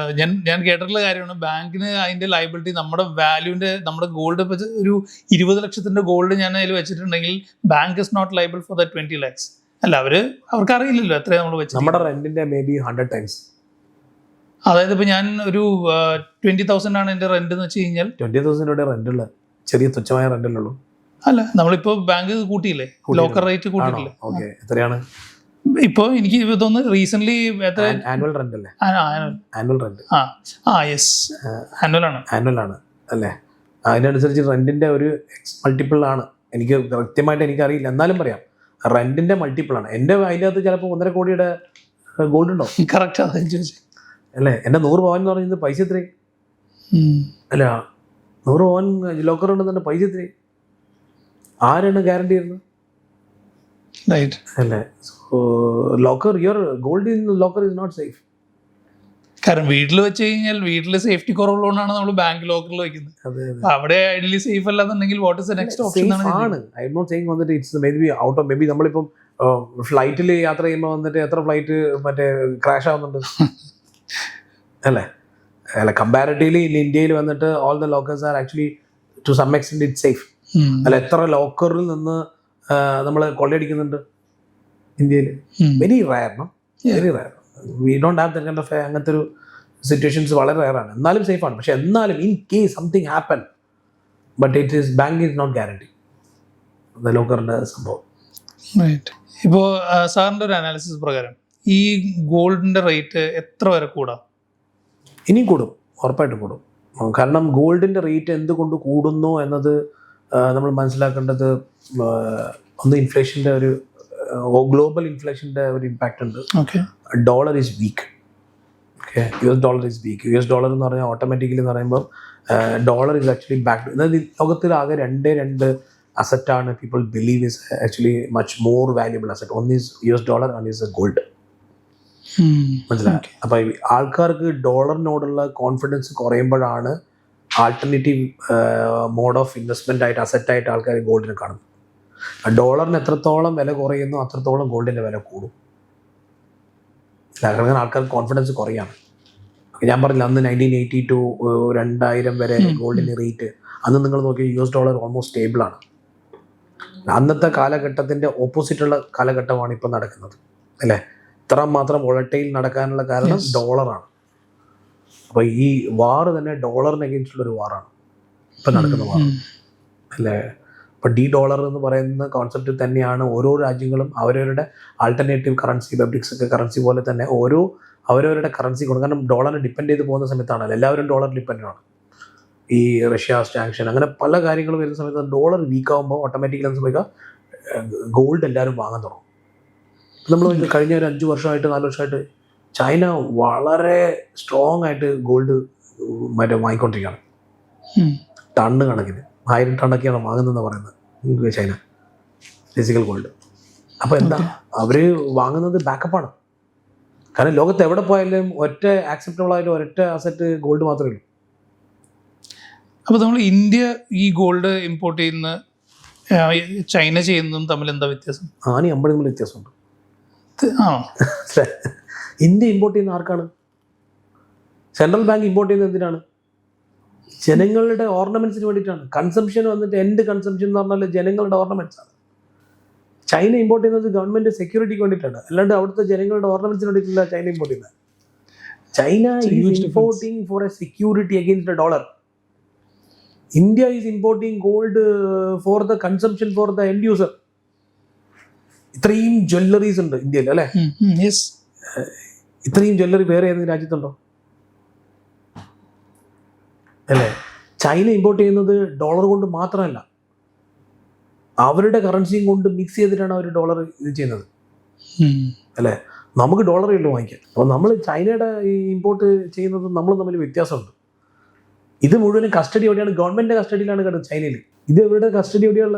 ഞാൻ കേട്ടിട്ടുള്ള കാര്യമാണ്, ബാങ്കിന് അതിൻ്റെ ലയബിലിറ്റി നമ്മുടെ വാല്യൂവിൻ്റെ, നമ്മുടെ ഗോൾഡ് ഇപ്പോൾ ഒരു 20 ലക്ഷത്തിൻ്റെ ഗോൾഡ് ഞാൻ അതിൽ വെച്ചിട്ടുണ്ടെങ്കിൽ bank is not liable for that 20 lakhs. അല്ല, അവർക്ക് അറിയില്ലല്ലോ എത്രയാണ് നമ്മൾ വെച്ചത്. നമ്മുടെ റെന്റിന്റെ മേ ബി 100 times. അതായത് ഇപ്പോൾ ഞാൻ ഒരു 20,000 ആണ് എൻ്റെ റെന്റ് എന്ന് വെച്ച് കഴിഞ്ഞാൽ 20,000 റെന്റുള്ള ചെറിയ തുച്ഛമായ റെന്റിലുള്ളൂ. അല്ല, നമ്മളിപ്പോൾ ബാങ്ക് കൂട്ടിയില്ലേ, ലോക്കർ റേറ്റ് കൂട്ടിയില്ലേ? ഓക്കെ, എത്രയാണ് ഇപ്പോൾ? എനിക്ക് തോന്നുന്നു റീസെന്റ് ആനുവൽ റെന്റ് അല്ലേ? Annual rent. യെസ്, ആനുവൽ ആണ് അല്ലേ? അതിനനുസരിച്ച് റെന്റിന്റെ ഒരു മൾട്ടിപ്പിൾ ആണ്. എനിക്ക് കൃത്യമായിട്ട് എനിക്കറിയില്ല, എന്നാലും പറയാം റെന്റിന്റെ മൾട്ടിപ്പിൾ ആണ്. എൻ്റെ അതിനകത്ത് ചിലപ്പോൾ 1.5 കോടിയുടെ ഗോൾഡ് ഉണ്ടോ? കറക്റ്റ്, അതാ ചോദിച്ചത് അല്ലേ? എൻ്റെ 100 പവൻ എന്ന് പറയുന്നത് പൈസ എത്രയും അല്ല, 100 പവൻ ലോക്കർ ഉണ്ടെന്ന് പൈസ എത്രയും ആരാണ് ഗ്യാരണ്ടി ചെയ്യുന്നത്? അല്ലേ? So locker, your gold in locker is not safe. കാരണം വീട്ടിൽ വെച്ച് കഴിഞ്ഞാൽ വീട്ടിൽ സേഫ്റ്റി കുറവുള്ളതുകൊണ്ടാണ് നമ്മൾ ബാങ്ക് ലോക്കറിൽ വെക്കുന്നത്. അവിടെ ഐഡിയലി സേഫ് അല്ലാന്നുണ്ടെങ്കിൽ what is the next option ആണ്. ഐ എം നോട്ട് സേയിങ് വന്നിട്ട് it's may be out of, may be നമ്മളിപ്പം ഫ്ലൈറ്റിൽ യാത്ര ചെയ്യുമ്പോൾ വന്നിട്ട് എത്ര ഫ്ലൈറ്റ് ക്രാഷ് ആവുന്നുണ്ട് അല്ലേ? അല്ല, കമ്പാരിറ്റീവ്ലി ഇൻ ഇന്ത്യയിൽ വന്നിട്ട് all the lockers are actually to some extent it safe. അല്ല, എത്ര ലോക്കറിൽ നിന്ന് നമ്മൾ കൊള്ളയടിക്കുന്നുണ്ട് ഇന്ത്യയിൽ? Very rare, no? Very rare. We don't have that kind of അങ്ങനത്തെ ഒരു സിറ്റുവേഷൻസ് വളരെ റയറാണ്. എന്നാലും സേഫാണ്. പക്ഷെ എന്നാലും in case something happen, but it is bank is not guarantee the ലോക്കറിൻ്റെ സംഭവം. ഇപ്പോൾ സാറിൻ്റെ ഒരു അനാലിസിസ് പ്രകാരം ഈ ഗോൾഡിൻ്റെ റേറ്റ് എത്ര വരെ കൂടാം? ഇനിയും കൂടും, ഉറപ്പായിട്ടും കൂടും. കാരണം ഗോൾഡിൻ്റെ റേറ്റ് എന്തുകൊണ്ട് കൂടുന്നു എന്നത് നമ്മൾ മനസ്സിലാക്കേണ്ടത്, ഒന്ന് ഇൻഫ്ലേഷൻ്റെ ഒരു ഗ്ലോബൽ ഇൻഫ്ലേഷൻ്റെ ഒരു ഇമ്പാക്റ്റ് ഉണ്ട്. Dollar is week. Okay, US dollar is week. US dollar എന്ന് പറഞ്ഞാൽ ഓട്ടോമാറ്റിക്കലി എന്ന് പറയുമ്പോൾ ഡോളർ ഈസ് ആക്ച്വലി ബാക്ക്. അതായത് ലോകത്തിൽ ആകെ രണ്ട് അസറ്റാണ് people believe is actually much more valuable asset. ഒന്ന് is US dollar, and is a gold. മനസ്സിലായി. അപ്പൊ ആൾക്കാർക്ക് ഡോളറിനോടുള്ള കോൺഫിഡൻസ് കുറയുമ്പോഴാണ് ആൾട്ടർനേറ്റീവ് മോഡ് ഓഫ് ഇൻവെസ്റ്റ്മെന്റ് ആയിട്ട് അസറ്റായിട്ട് ആൾക്കാർ ഗോൾഡിനെ കാണുന്നത്. ഡോളറിന് എത്രത്തോളം വില കുറയുന്നു അത്രത്തോളം ഗോൾഡിന്റെ വില കൂടും. അങ്ങനെ ആൾക്കാർക്ക് കോൺഫിഡൻസ് കുറയാണ്. ഞാൻ പറഞ്ഞില്ല, അന്ന് 1980 to 2000 വരെ ഗോൾഡിന്റെ റേറ്റ്, അന്ന് നിങ്ങൾ നോക്കി $US ഓൾമോസ്റ്റ് സ്റ്റേബിൾ ആണ്. അന്നത്തെ കാലഘട്ടത്തിന്റെ ഓപ്പോസിറ്റുള്ള കാലഘട്ടമാണ് ഇപ്പം നടക്കുന്നത്, അല്ലേ? ഇത്ര മാത്രം വോളറ്റൈൽ നടക്കാനുള്ള കാരണം ഡോളറാണ്. അപ്പോൾ ഈ വാർ തന്നെ ഡോളറിന് അഗെയിൻസ്റ്റുള്ള ഒരു വാറാണ് ഇപ്പം നടക്കുന്ന വാർ, അല്ലേ? ഇപ്പോൾ $D എന്ന് പറയുന്ന കോൺസെപ്റ്റിൽ തന്നെയാണ് ഓരോ രാജ്യങ്ങളും അവരവരുടെ ആൾട്ടർനേറ്റീവ് കറൻസി, ബ്രിക്സ് ഒക്കെ കറൻസി പോലെ തന്നെ അവരവരുടെ കറൻസി കൊണ്ട്, കാരണം ഡോളറിനെ ഡിപ്പെൻഡ് ചെയ്ത് പോകുന്ന സമയത്താണല്ലോ എല്ലാവരും ഡോളർ ഡിപ്പെൻഡ് ആണ്. ഈ റഷ്യ സാങ്ഷൻ അങ്ങനെ പല കാര്യങ്ങളും വരുന്ന സമയത്ത് ഡോളർ വീക്ക് ആകുമ്പോൾ ഓട്ടോമാറ്റിക്കലി എന്ന് സംഭവിക്കുക, ഗോൾഡ് എല്ലാവരും വാങ്ങാൻ തുടങ്ങും. നമ്മൾ കഴിഞ്ഞ ഒരു 5 വർഷമായിട്ട് 4 വർഷമായിട്ട് ചൈന വളരെ സ്ട്രോങ് ആയിട്ട് ഗോൾഡ് വാങ്ങിക്കൊണ്ടിരിക്കുകയാണ്. ടണ്ണ് കണക്കിന് 1000 ടണ്ണൊക്കെയാണ് വാങ്ങുന്നതെന്ന് പറയുന്നത് ചൈന ഫിസിക്കൽ ഗോൾഡ്. അപ്പോൾ എന്താ അവർ വാങ്ങുന്നത്? ബാക്കപ്പാണ്. കാരണം ലോകത്ത് എവിടെ പോയാലും ഒറ്റ ആക്സെപ്റ്റബിൾ ആയാലും ഒരൊറ്റ അസറ്റ് ഗോൾഡ് മാത്രമേ ഉള്ളൂ. അപ്പോൾ നമ്മൾ ഇന്ത്യ ഈ ഗോൾഡ് ഇമ്പോർട്ട് ചെയ്യുന്ന ചൈന ചെയ്യുന്നതും തമ്മിൽ എന്താ വ്യത്യാസം? 50 തമ്മിൽ വ്യത്യാസമുണ്ട്. ആണോ? ഇന്ത്യ ഇമ്പോർട്ട് ചെയ്യുന്ന ആർക്കാണ്? സെൻട്രൽ ബാങ്ക് ഇമ്പോർട്ട് ചെയ്യുന്നത് എന്തിനാണ്? ജനങ്ങളുടെ ഓർണമെന്റ്സിന് വേണ്ടിയിട്ടാണ്. കൺസംഷൻ വന്നിട്ട് എൻഡ് കൺസംഷൻ എന്ന് പറഞ്ഞാൽ ജനങ്ങളുടെ ഓർണമെന്റ്സ് ആണ്. ചൈന ഇമ്പോർട്ട് ചെയ്യുന്നത് ഗവൺമെന്റ് സെക്യൂരിറ്റിക്ക് വേണ്ടിയിട്ടാണ്, അല്ലാണ്ട് അവിടുത്തെ ജനങ്ങളുടെ ഓർണമെന്റ്സിന് വേണ്ടിയിട്ടില്ല ചൈന ഇമ്പോർട്ട് ചെയ്യുന്നത്. China is importing for a security against a dollar. India is importing gold for the consumption for the end user. ഇത്രയും ജ്വല്ലറീസ് ഉണ്ട് ഇന്ത്യയിൽ, അല്ലേ? ഇത്രയും ജ്വല്ലറി വേറെ ഏതെങ്കിലും രാജ്യത്തുണ്ടോ? അല്ലേ? ചൈന ഇമ്പോർട്ട് ചെയ്യുന്നത് ഡോളർ കൊണ്ട് മാത്രമല്ല, അവരുടെ കറൻസിയും കൊണ്ട് മിക്സ് ചെയ്തിട്ടാണ് അവർ ഡോളർ ഇത് ചെയ്യുന്നത്, അല്ലേ? നമുക്ക് ഡോളറേ ഉള്ളൂ വാങ്ങിക്കാൻ. അപ്പോൾ നമ്മൾ ചൈനയുടെ ഈ ഇമ്പോർട്ട് ചെയ്യുന്നത് നമ്മൾ തമ്മിൽ വ്യത്യാസമുണ്ട്. ഇത് മുഴുവനും കസ്റ്റഡി എവിടെയാണ്? ഗവൺമെന്റിന്റെ കസ്റ്റഡിയിലാണ് കിടക്കുന്നത് ചൈനയിൽ. ഇത് എവിടെ കസ്റ്റഡി എവിടെയുള്ള?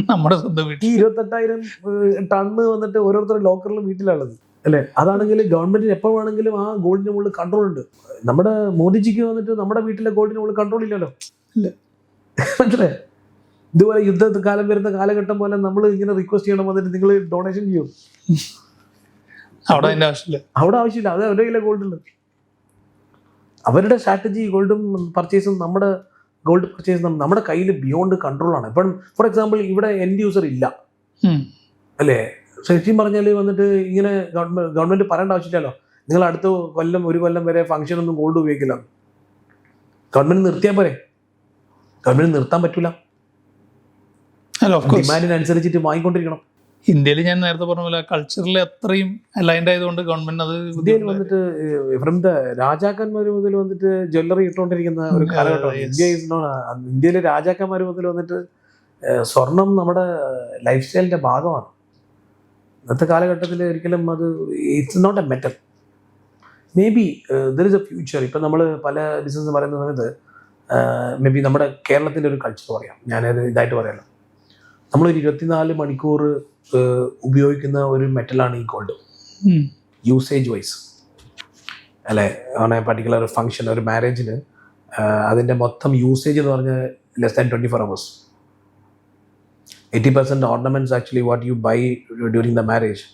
നമ്മുടെ സ്വന്തം വീട്ടിൽ. ഈ 28,000 ടണ്ണ് വന്നിട്ട് ഓരോരുത്തരുടെ ലോക്കറിലും വീട്ടിലുള്ളത്, അല്ലേ? അതാണെങ്കിൽ ഗവൺമെന്റിന് എപ്പോൾ വേണമെങ്കിലും ആ ഗോൾഡിന് മുകളിൽ കൺട്രോൾ ഉണ്ട്. നമ്മുടെ മോദിജിക്ക് വന്നിട്ട് നമ്മുടെ വീട്ടിലെ ഗോൾഡിന് മുകളിൽ കൺട്രോൾ ഇല്ലല്ലോ, മനസ്സിലായി? ഇതുപോലെ യുദ്ധകാലം വരുന്ന കാലഘട്ടം പോലെ നമ്മൾ ഇങ്ങനെ റിക്വസ്റ്റ് ചെയ്യണം, വന്നിട്ട് നിങ്ങൾ ഡൊണേഷൻ ചെയ്യും. അവിടെ ആവശ്യമില്ല. അത് അവരുടെ കയ്യിലെ ഗോൾഡ് ഉണ്ട്. അവരുടെ സ്ട്രാറ്റജി ഗോൾഡും പർച്ചേസും നമ്മുടെ ഗോൾഡ് പർച്ചേസും നമ്മുടെ കയ്യിൽ ബിയോണ്ട് കൺട്രോളാണ്. ഇപ്പം ഫോർ എക്സാമ്പിൾ ഇവിടെ എൻഡ് യൂസർ ഇല്ല, അല്ലേ? ശരിക്കും പറഞ്ഞാൽ വന്നിട്ട് ഇങ്ങനെ ഗവൺമെന്റ് പറയേണ്ട ആവശ്യമില്ലല്ലോ, നിങ്ങൾ അടുത്ത കൊല്ലം 1 കൊല്ലം വരെ ഫംഗ്ഷൻ ഒന്നും ഗോൾഡ് ഉപയോഗിക്കില്ല. ഗവൺമെന്റ് നിർത്തിയാൽ പോരെ? ഗവൺമെന്റ് നിർത്താൻ പറ്റൂല, ഡിമാൻഡിനനുസരിച്ചിട്ട് വാങ്ങിക്കൊണ്ടിരിക്കണം. ഇന്ത്യയിൽ ഞാൻ നേരത്തെ പറഞ്ഞ പോലെ കൾച്ചറിൽ അത്രയും അലൈൻഡ് ആയതുകൊണ്ട് ഗവൺമെന്റ് അത് ഇന്ത്യയിൽ വന്നിട്ട് ഫ്രം ദ രാജാക്കന്മാർ മുതൽ വന്നിട്ട് ജ്വല്ലറി ഇട്ടുകൊണ്ടിരിക്കുന്ന ഒരു കാലഘട്ടമാണ്. ഇന്ത്യയിലെ രാജാക്കന്മാർ മുതൽ വന്നിട്ട് സ്വർണം നമ്മുടെ ലൈഫ് സ്റ്റൈലിന്റെ ഭാഗമാണ്. ഇന്നത്തെ കാലഘട്ടത്തിൽ ഒരിക്കലും അത് it's not a metal. May be there is a future. ഇപ്പം നമ്മൾ പല ബിസിനസ് പറയുന്ന സമയത്ത് മേ ബി നമ്മുടെ കേരളത്തിൻ്റെ ഒരു കൾച്ചർ പറയാം, ഞാനത് ഇതായിട്ട് പറയാമല്ലോ. നമ്മളൊരു 24 മണിക്കൂർ ഉപയോഗിക്കുന്ന ഒരു മെറ്റലാണ് ഈ ഗോൾഡ്, യൂസേജ് വൈസ്, അല്ലേ? ഓൺ എ പർട്ടിക്കുലർ ഫംഗ്ഷൻ, ഒരു മാരേജിന് അതിൻ്റെ മൊത്തം യൂസേജ് എന്ന് പറഞ്ഞാൽ less than 24 hours. 80% ornaments actually what you buy during the marriage,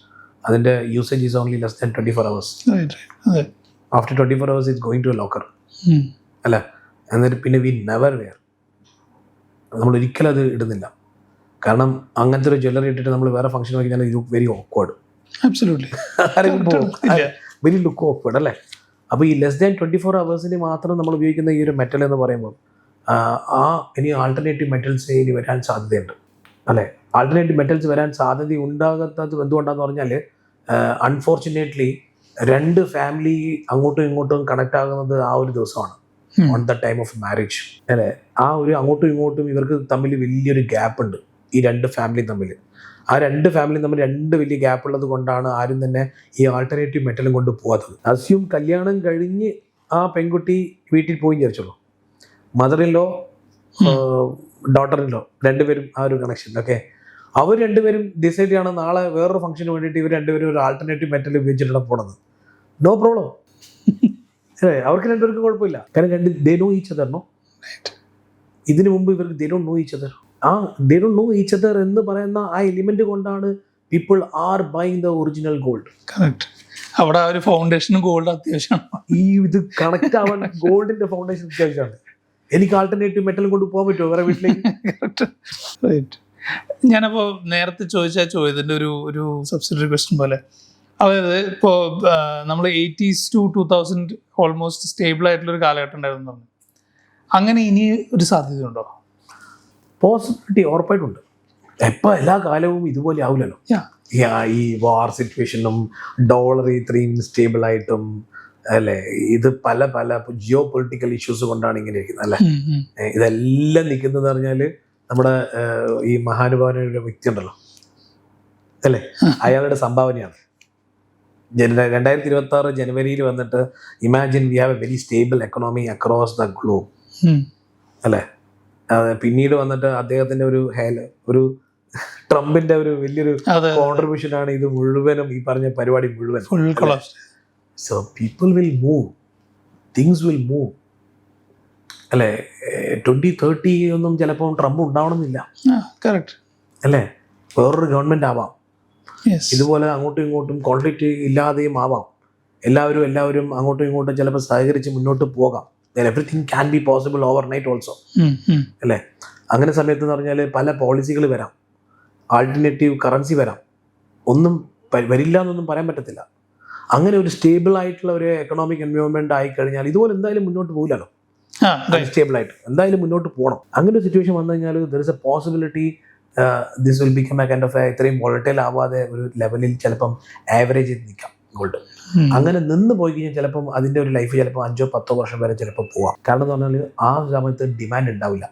അതിൻ്റെ usage is only less than 24 hours. After 24 hours it's going to a locker, അല്ല? എന്നിട്ട് പിന്നെ വി നെവർ വെയർ, നമ്മൾ ഒരിക്കലും അത് ഇടുന്നില്ല. കാരണം അങ്ങനത്തെ ഒരു ജ്വല്ലറി ഇട്ടിട്ട് നമ്മൾ വേറെ ഫംഗ്ഷൻ നോക്കി കഴിഞ്ഞാൽ very awkward, very look awkward, അല്ലേ? അപ്പോൾ ഈ ലെസ് ദാൻ 24 hours മാത്രം നമ്മൾ ഉപയോഗിക്കുന്ന ഈ ഒരു മെറ്റൽ എന്ന് പറയുമ്പോൾ ഇനി ആൾട്ടർനേറ്റീവ് മെറ്റൽസ് ഇനി വരാൻ സാധ്യതയുണ്ട്, അല്ലേ? ആൾട്ടർനേറ്റീവ് മെറ്റൽസ് വരാൻ സാധ്യത ഉണ്ടാകാത്തത് എന്തുകൊണ്ടാന്ന് പറഞ്ഞാൽ അൺഫോർച്ചുനേറ്റ്ലി 2 ഫാമിലി അങ്ങോട്ടും ഇങ്ങോട്ടും കണക്ട് ആകുന്നത് ആ ഒരു ദിവസമാണ്, on the time of marriage, അല്ലേ? ആ ഒരു അങ്ങോട്ടും ഇങ്ങോട്ടും ഇവർക്ക് തമ്മിൽ വലിയൊരു ഗ്യാപ്പ് ഉണ്ട്, ഈ 2 ഫാമിലി തമ്മിൽ. ആ 2 ഫാമിലി തമ്മിൽ 2 വലിയ ഗ്യാപ്പ് ഉള്ളത് കൊണ്ടാണ് ആരും തന്നെ ഈ ആൾട്ടർനേറ്റീവ് മെറ്റലും കൊണ്ട് പോകാത്തത്. അസ്യൂം കല്യാണം കഴിഞ്ഞ് ആ പെൺകുട്ടി വീട്ടിൽ പോയി വിചാരിച്ചോളൂ, മദറിലോ ഡോട്ടറിലോ 2 പേരും ആ ഒരു കണക്ഷൻ, ഓക്കെ? അവർ 2 പേരും ഡിസൈഡ് ചെയ്യണം നാളെ വേറൊരു ഫംഗ്ഷന് വേണ്ടിയിട്ട് ഇവർ 2 പേരും ഒരു ആൾട്ടർനേറ്റീവ് മെറ്റൽ ഉപയോഗിച്ചിട്ടാണ് പോണത്. No problem. അവർക്ക് രണ്ടുപേർക്കും കുഴപ്പമില്ല. കാരണം they know each other. No, ഇതിനു മുമ്പ് ഇവർക്ക് they don't know each other. They don't know each other എന്ന് പറയുന്ന ആ എലിമെന്റ് കൊണ്ടാണ് people are buying the original gold. Correct. അവിടെ ഒരു ഫൗണ്ടേഷനും ഗോൾഡ് അത്യാവശ്യമാണ്. ഇത് കണക്ട് ആവാൻ ഗോൾഡിന്റെ ഫൗണ്ടേഷൻ അത്യാവശ്യമാണ്. എനിക്ക് ആൾട്ടർനേറ്റീവ് മെറ്റൽ കൊണ്ട് പോകാൻ പറ്റുമോ വേറെ വീട്ടിലേക്ക്? റൈറ്റ്. ഞാനപ്പോൾ നേരത്തെ ചോദിച്ച ചോദ്യത്തിൻ്റെ ഒരു സബ്സിഡറി ക്വസ്റ്റ്യൻ പോലെ, അതായത് ഇപ്പോൾ നമ്മൾ 80s to 2000 ഓൾമോസ്റ്റ് സ്റ്റേബിൾ ആയിട്ടുള്ളൊരു കാലഘട്ടം ഉണ്ടായിരുന്നു പറഞ്ഞു. അങ്ങനെ ഇനി ഒരു സാധ്യതയുണ്ടോ? പോസിബിലിറ്റി ഉറപ്പായിട്ടുണ്ട്. എപ്പോൾ എല്ലാ കാലവും ഇതുപോലെ ആവില്ലല്ലോ. ഈ വാർ സിറ്റുവേഷനും ഡോളർ ഇത്രയും സ്റ്റേബിൾ ആയിട്ടും അല്ലേ, ഇത് പല പല ജിയോ പൊളിറ്റിക്കൽ ഇഷ്യൂസ് കൊണ്ടാണ് ഇങ്ങനെ ഇരിക്കുന്നത് അല്ലേ. ഇതെല്ലാം നിൽക്കുന്നതെന്ന് പറഞ്ഞാൽ നമ്മുടെ ഈ മഹാനുഭാവനൊരു വ്യക്തി ഉണ്ടല്ലോ അല്ലേ, അയാളുടെ സംഭാവനയാണ്. 2026 ജനുവരിയിൽ വന്നിട്ട് imagine we have A very stable economy across the globe അല്ലേ. പിന്നീട് വന്നിട്ട് അദ്ദേഹത്തിന്റെ ഒരു ട്രംപിന്റെ ഒരു വലിയൊരു കോൺട്രിബ്യൂഷൻ ആണ് ഇത് മുഴുവനും, ഈ പറഞ്ഞ പരിപാടി മുഴുവൻ. So people will move, things will move അല്ലേ. 2030 ഒന്നും ചിലപ്പോൾ ട്രംപ് ഉണ്ടാവണമെന്നില്ല അല്ലേ, വേറൊരു ഗവൺമെന്റ് ആവാം. ഇതുപോലെ അങ്ങോട്ടും ഇങ്ങോട്ടും കോൺഫ്ലിക്റ്റ് ഇല്ലാതെയും ആവാം. എല്ലാവരും അങ്ങോട്ടും ഇങ്ങോട്ടും ചിലപ്പോൾ സഹകരിച്ച് മുന്നോട്ട് പോകാം. Everything can be possible over night also അല്ലേ. അങ്ങനെ സമയത്ത് എന്ന് പറഞ്ഞാൽ പല പോളിസികൾ വരാം, ആൾട്ടർനേറ്റീവ് കറൻസി വരാം, ഒന്നും വരില്ല എന്നൊന്നും പറയാൻ പറ്റത്തില്ല. അങ്ങനെ ഒരു സ്റ്റേബിൾ ആയിട്ടുള്ള ഒരു എക്കണോമിക് എൻവയോൺമെന്റ് ആയിക്കഴിഞ്ഞാൽ ഇതുപോലെ എന്തായാലും മുന്നോട്ട് പോകില്ലല്ലോ. സ്റ്റേബിൾ ആയിട്ട് എന്തായാലും മുന്നോട്ട് പോകണം. അങ്ങനെ ഒരു സിറ്റുവേഷൻ വന്നു കഴിഞ്ഞാൽ there is A possibility this will become A kind of ഇത്രയും വോളറ്റൈൽ ആവാതെ ഒരു ലെവലിൽ ചിലപ്പം ആവറേജ് ചെയ്ത് നിൽക്കാം ഗോൾഡ്. അങ്ങനെ നിന്ന് പോയി കഴിഞ്ഞാൽ ചിലപ്പം അതിൻ്റെ ഒരു ലൈഫ് ചിലപ്പോൾ 5-10 വർഷം വരെ ചിലപ്പോൾ പോവാം. കാരണം എന്ന് പറഞ്ഞാൽ ആ സമയത്ത് ഡിമാൻഡ് ഉണ്ടാവില്ല,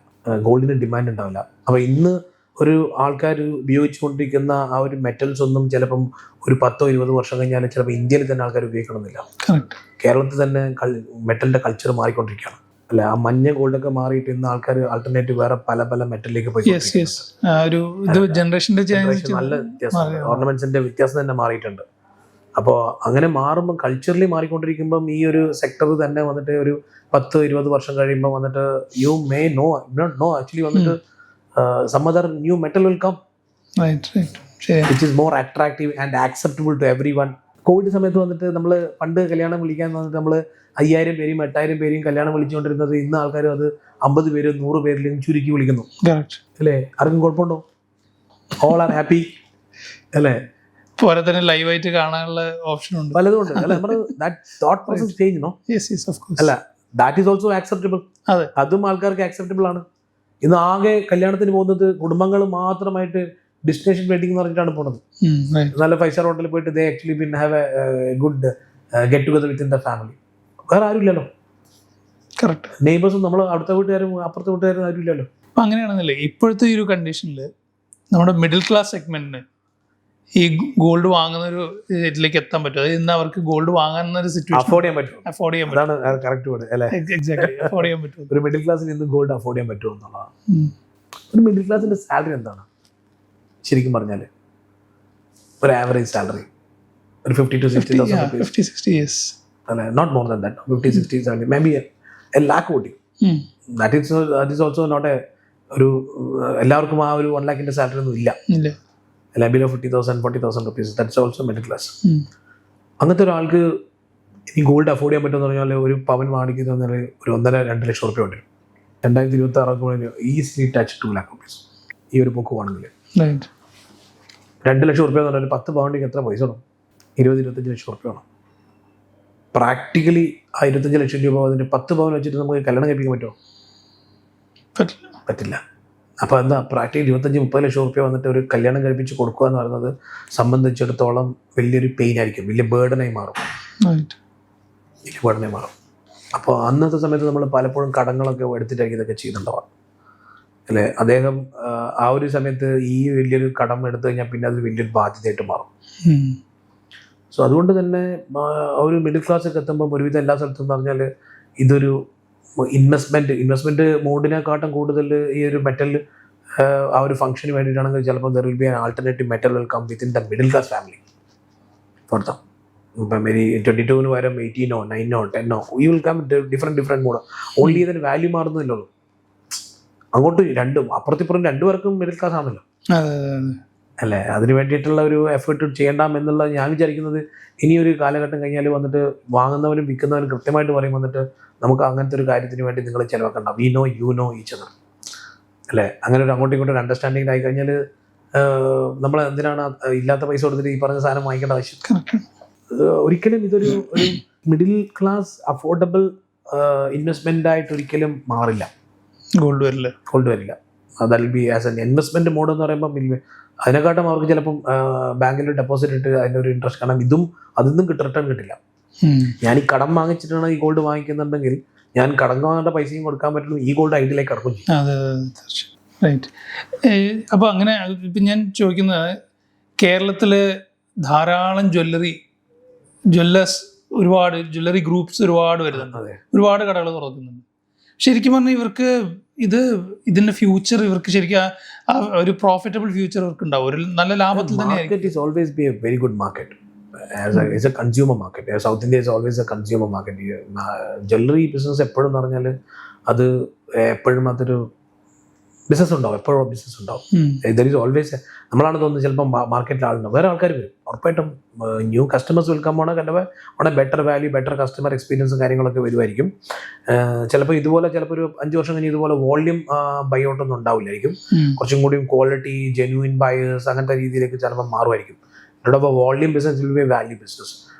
ഗോൾഡിന് ഡിമാൻഡ് ഉണ്ടാവില്ല. അപ്പോൾ ഇന്ന് ഒരു ആൾക്കാർ ഉപയോഗിച്ചുകൊണ്ടിരിക്കുന്ന ആ ഒരു മെറ്റൽസ് ഒന്നും ചിലപ്പം ഒരു 10-20 വർഷം കഴിഞ്ഞാൽ ചിലപ്പോൾ ഇന്ത്യയിൽ തന്നെ ആൾക്കാർ ഉപയോഗിക്കണമെന്നില്ല. കേരളത്തിൽ തന്നെ മെറ്റലിൻ്റെ കൾച്ചർ മാറിക്കൊണ്ടിരിക്കുകയാണ് അല്ലെ. ആ മഞ്ഞ ഗോൾഡൊക്കെ മാറിയിട്ട് ഇന്ന് ആൾക്കാർ ആൾട്ടർനേറ്റീവ് വേറെ പല പല മെറ്റലിലേക്ക് പോയി. നല്ല വ്യത്യാസം, ഓർണമെന്റ്സിന്റെ വ്യത്യാസം തന്നെ മാറിയിട്ടുണ്ട്. അപ്പോൾ അങ്ങനെ മാറുമ്പോൾ കൾച്ചറലി മാറിക്കൊണ്ടിരിക്കുമ്പം ഈ ഒരു സെക്ടർ തന്നെ വന്നിട്ട് ഒരു 10-20 വർഷം കഴിയുമ്പോൾ വന്നിട്ട് you may know not know actually വന്നിട്ട് some other new metal will come, right which is more attractive and acceptable to everyone. Covid സമയത്ത് വന്നിട്ട് നമ്മൾ പണ്ട് കല്യാണം വിളിക്കാൻ വന്നിട്ട് നമ്മൾ 5000 പേരെയും 8000 പേരെയും കല്യാണം വിളിച്ചുകൊണ്ടിരുന്നത് ഇന്ന് ആൾക്കാർ അത് 50 പേര് 100 പേരിലും ചുരുക്കി വിളിക്കുന്നു അല്ലേ. ആർക്കും കുഴപ്പമുണ്ടോ? ഓൾ ആർ ഹാപ്പി അല്ലേ. പോലെ തന്നെ ലൈവായിട്ട് കാണാനുള്ള ഓപ്ഷൻ ഉണ്ട്, പലതും ഉണ്ട് അല്ലേ. നമ്മൾ that thought process change no അല്ല, ദാറ്റ് ഈസ് ഓൾസോ ആക്സെപ്റ്റബിൾ. അതും ആൾക്കാർക്ക് ആക്സെപ്റ്റബിൾ ആണ്. ഇന്ന് ആകെ കല്യാണത്തിന് പോകുന്നത് കുടുംബങ്ങൾ മാത്രമായിട്ട് ഡെസ്റ്റിനേഷൻ വെഡിങ് എന്ന് പറഞ്ഞിട്ടാണ് പോകുന്നത്. നല്ല 5-star ഹോട്ടലിൽ പോയിട്ട് ദേ ആക്ച്വലി പിന്നെ have A good get together within the family. വേറെ ആരും ഇല്ലല്ലോ. കറക്റ്റ്. നെയ്ബേഴ്സും നമ്മൾ അടുത്ത വീട്ടുകാരും അപ്പുറത്തെ വീട്ടുകാരും ആരും ഇല്ലല്ലോ. അപ്പം അങ്ങനെയാണെന്നല്ലേ ഇപ്പോഴത്തെ ഈ ഒരു കണ്ടീഷനിൽ നമ്മുടെ മിഡിൽ ക്ലാസ് സെഗ്മെന്റിന് ഈ ഗോൾഡ് വാങ്ങുന്ന ഒരു ഇതിലേക്ക് എത്താൻ പറ്റും. അതായത് ഇന്ന് അവർക്ക് ഗോൾഡ് വാങ്ങുന്ന ഒരു സിറ്റുവേഷൻ അഫോർഡ് ചെയ്യാൻ പറ്റും. അതാണ് കറക്റ്റ് വേർഡ് അല്ലേ. എക്സാക്ട്ലി അഫോർഡ് ചെയ്യാൻ പറ്റും. ഒരു മിഡിൽ ക്ലാസ്സിൽ ഇന്ന് ഗോൾഡ് അഫോർഡ് ചെയ്യാൻ പറ്റുമോ എന്നുള്ളതാണ്. ഒരു മിഡിൽ ക്ലാസിന്റെ സാലറി എന്താണ് ശരിക്കും പറഞ്ഞാൽ? ഒരു ആവറേജ് സാലറി ഒരു 50,000-60,000 yes അല്ലേ, not more than that. 50-60,000 may be a lakh voting. That is also not a ഒരു എല്ലാവർക്കും ആ ഒരു 1 lakhന്റെ സാലറി ഒന്നും ഇല്ല അല്ല. Below 50,000-40,000 rupees, that's also middle class. അങ്ങനത്തെ ഒരാൾക്ക് ഇനി ഗോൾഡ് അഫോർഡ് ചെയ്യാൻ പറ്റുമെന്ന് പറഞ്ഞാൽ ഒരു പവൻ വാങ്ങിക്കുന്ന പറഞ്ഞാൽ ഒരു 1.5-2 ലക്ഷം റുപ്യ ഉണ്ട്. 2026 ഈസിലി ടച്ച് 2 lakh rupees ഈ ഒരു ബുക്ക് വാണെങ്കിൽ. 2 ലക്ഷം റുപ്യ എന്ന് പറഞ്ഞാൽ 10 പൗണ്ടിക്ക് എത്ര പൈസ വേണം? 20-25 ലക്ഷം റുപ്യ വേണം. പ്രാക്ടിക്കലി ആ 25 ലക്ഷം രൂപ വന്നിട്ട് 10 പവൻ വെച്ചിട്ട് നമുക്ക് കല്യാണം കഴിപ്പിക്കാൻ പറ്റുമോ? പറ്റില്ല. അപ്പോൾ എന്താ പ്രാക്ടിക്കലി 25-30 ലക്ഷം റുപ്യ വന്നിട്ട് ഒരു കല്യാണം കഴിപ്പിച്ച് കൊടുക്കുക എന്ന് പറയുന്നത് സംബന്ധിച്ചിടത്തോളം വലിയൊരു പെയിൻ ആയിരിക്കും, വലിയ ബേർഡനായി മാറും. അപ്പോൾ അന്നത്തെ സമയത്ത് നമ്മൾ പലപ്പോഴും കടങ്ങളൊക്കെ എടുത്തിട്ടായിരിക്കും ഇതൊക്കെ ചെയ്യുന്നുണ്ടാവാം അല്ലേ. അദ്ദേഹം ആ ഒരു സമയത്ത് ഈ വലിയൊരു കടം എടുത്തു കഴിഞ്ഞാൽ പിന്നെ അത് വലിയൊരു ബാധ്യതയായിട്ട് മാറും. സോ അതുകൊണ്ട് തന്നെ ഒരു മിഡിൽ ക്ലാസ്സൊക്കെ എത്തുമ്പം ഒരുവിധം എല്ലാ സ്ഥലത്തും എന്ന് പറഞ്ഞാൽ ഇതൊരു ഇൻവെസ്റ്റ്മെൻറ്റ് മോഡിനെക്കാട്ടും കൂടുതൽ ഈ ഒരു മെറ്റൽ ആ ഒരു ഫംഗ്ഷന് വേണ്ടിയിട്ടാണെങ്കിൽ ചിലപ്പോൾ there will be an alternative metal will come within the middle class family for them ഇപ്പം 22 പകരം 18 9 10 you will come different mode. Only ഇതിന് വാല്യൂ മാറുന്നില്ലല്ലോ. അങ്ങോട്ട് രണ്ടും അപ്പുറത്തിപ്പുറം രണ്ടുപേർക്കും മിഡിൽ ക്ലാസ് ആണല്ലോ അല്ലേ. അതിന് വേണ്ടിയിട്ടുള്ള ഒരു എഫേർട്ട് ചെയ്യണ്ടാം എന്നുള്ള ഞാൻ വിചാരിക്കുന്നത്. ഇനിയൊരു കാലഘട്ടം കഴിഞ്ഞാൽ വന്നിട്ട് വാങ്ങുന്നവരും വിൽക്കുന്നവരും കൃത്യമായിട്ട് പറയും വന്നിട്ട് നമുക്ക് അങ്ങനത്തെ ഒരു കാര്യത്തിന് വേണ്ടി നിങ്ങൾ ചിലവാക്കണ്ട, we know you know each other അല്ലേ. അങ്ങനെ ഒരു അങ്ങോട്ടും ഇങ്ങോട്ടും അണ്ടർസ്റ്റാൻഡിംഗ് ആയി കഴിഞ്ഞാൽ നമ്മൾ എന്തിനാണ് ഇല്ലാത്ത പൈസ കൊടുത്തിട്ട് ഈ പറഞ്ഞ സാധനം വാങ്ങിക്കേണ്ട ആവശ്യം. ഒരിക്കലും ഇതൊരു മിഡിൽ ക്ലാസ് അഫോർഡബിൾ ഇൻവെസ്റ്റ്മെന്റ് ആയിട്ട് ഒരിക്കലും മാറില്ല. ഗോൾഡ് വരില്ല. That will be as an investment mode എന്ന് പറയുമ്പോൾ അതിനെക്കാട്ടും അവർക്ക് ചിലപ്പം ബാങ്കിൽ ഡെപ്പോസിറ്റ് ഇട്ട് അതിൻ്റെ ഒരു ഇൻട്രസ്റ്റ്, കാരണം അതൊന്നും റിട്ടേൺ കിട്ടില്ല. ഞാൻ ഈ കടം വാങ്ങിച്ചിട്ടാണ് ഈ ഗോൾഡ് വാങ്ങിക്കുന്നുണ്ടെങ്കിൽ ഞാൻ കടം വാങ്ങേണ്ട പൈസയും കൊടുക്കാൻ പറ്റുള്ളൂ, ഈ ഗോൾഡ് ഐഡിയിലേക്ക് കിടക്കും ചെയ്യും. അതെ തീർച്ചയായും. റൈറ്റ്. അപ്പോൾ അങ്ങനെ ഇപ്പം ഞാൻ ചോദിക്കുന്നത്, കേരളത്തിൽ ധാരാളം ജ്വല്ലേഴ്സ് ഒരുപാട് ജ്വല്ലറി ഗ്രൂപ്പ്സ് ഒരുപാട് വരുന്നുണ്ട്, ഒരുപാട് കടകൾ തുറക്കുന്നുണ്ട്. ശരിക്കും പറഞ്ഞാൽ ഇവർക്ക് ഇതിന്റെ ഫ്യൂച്ചർ ഇവർക്ക് ശരിക്കും ഒരു പ്രോഫിറ്റബിൾ ഫ്യൂച്ചർ ഇവർക്ക് ഉണ്ടാവും, ഒരു നല്ല ലാഭത്തിൽ തന്നെ. Market is always be a very good market as a consumer market. South India is always a consumer market. Jewelry business എപ്പോഴും പറഞ്ഞാൽ അത് എപ്പോഴും അതൊരു ബിസിനസ് ഉണ്ടാവും, എപ്പോഴും ബിസിനസ് ഉണ്ടാവും. ദർ ഈസ് ഓൾവേസ്, നമ്മളാണ് തോന്നുന്നത് ചിലപ്പോൾ മാർക്കറ്റിൽ ആളുണ്ടാവും, വേറെ ആൾക്കാർ വരും ഉറപ്പായിട്ടും. ന്യൂ കസ്റ്റമേഴ്സ് വിൽക്കാൻ പോകണ ബെറ്റർ വാല്യൂ, ബെറ്റർ കസ്റ്റമർ എക്സ്പീരിയൻസും കാര്യങ്ങളൊക്കെ വരുമായിരിക്കും. ചിലപ്പോൾ ഒരു 5 വർഷം കഴിഞ്ഞ് ഇതുപോലെ വോള്യൂം ബൈ ഔട്ടൊന്നും ഉണ്ടാവില്ലായിരിക്കും. കുറച്ചും കൂടി ക്വാളിറ്റി, ജെന്യൂൻ ബയേഴ്സ് അങ്ങനത്തെ രീതിയിലേക്ക് ചിലപ്പോൾ മാറുമായിരിക്കും. അപ്പോൾ volume business will be value business.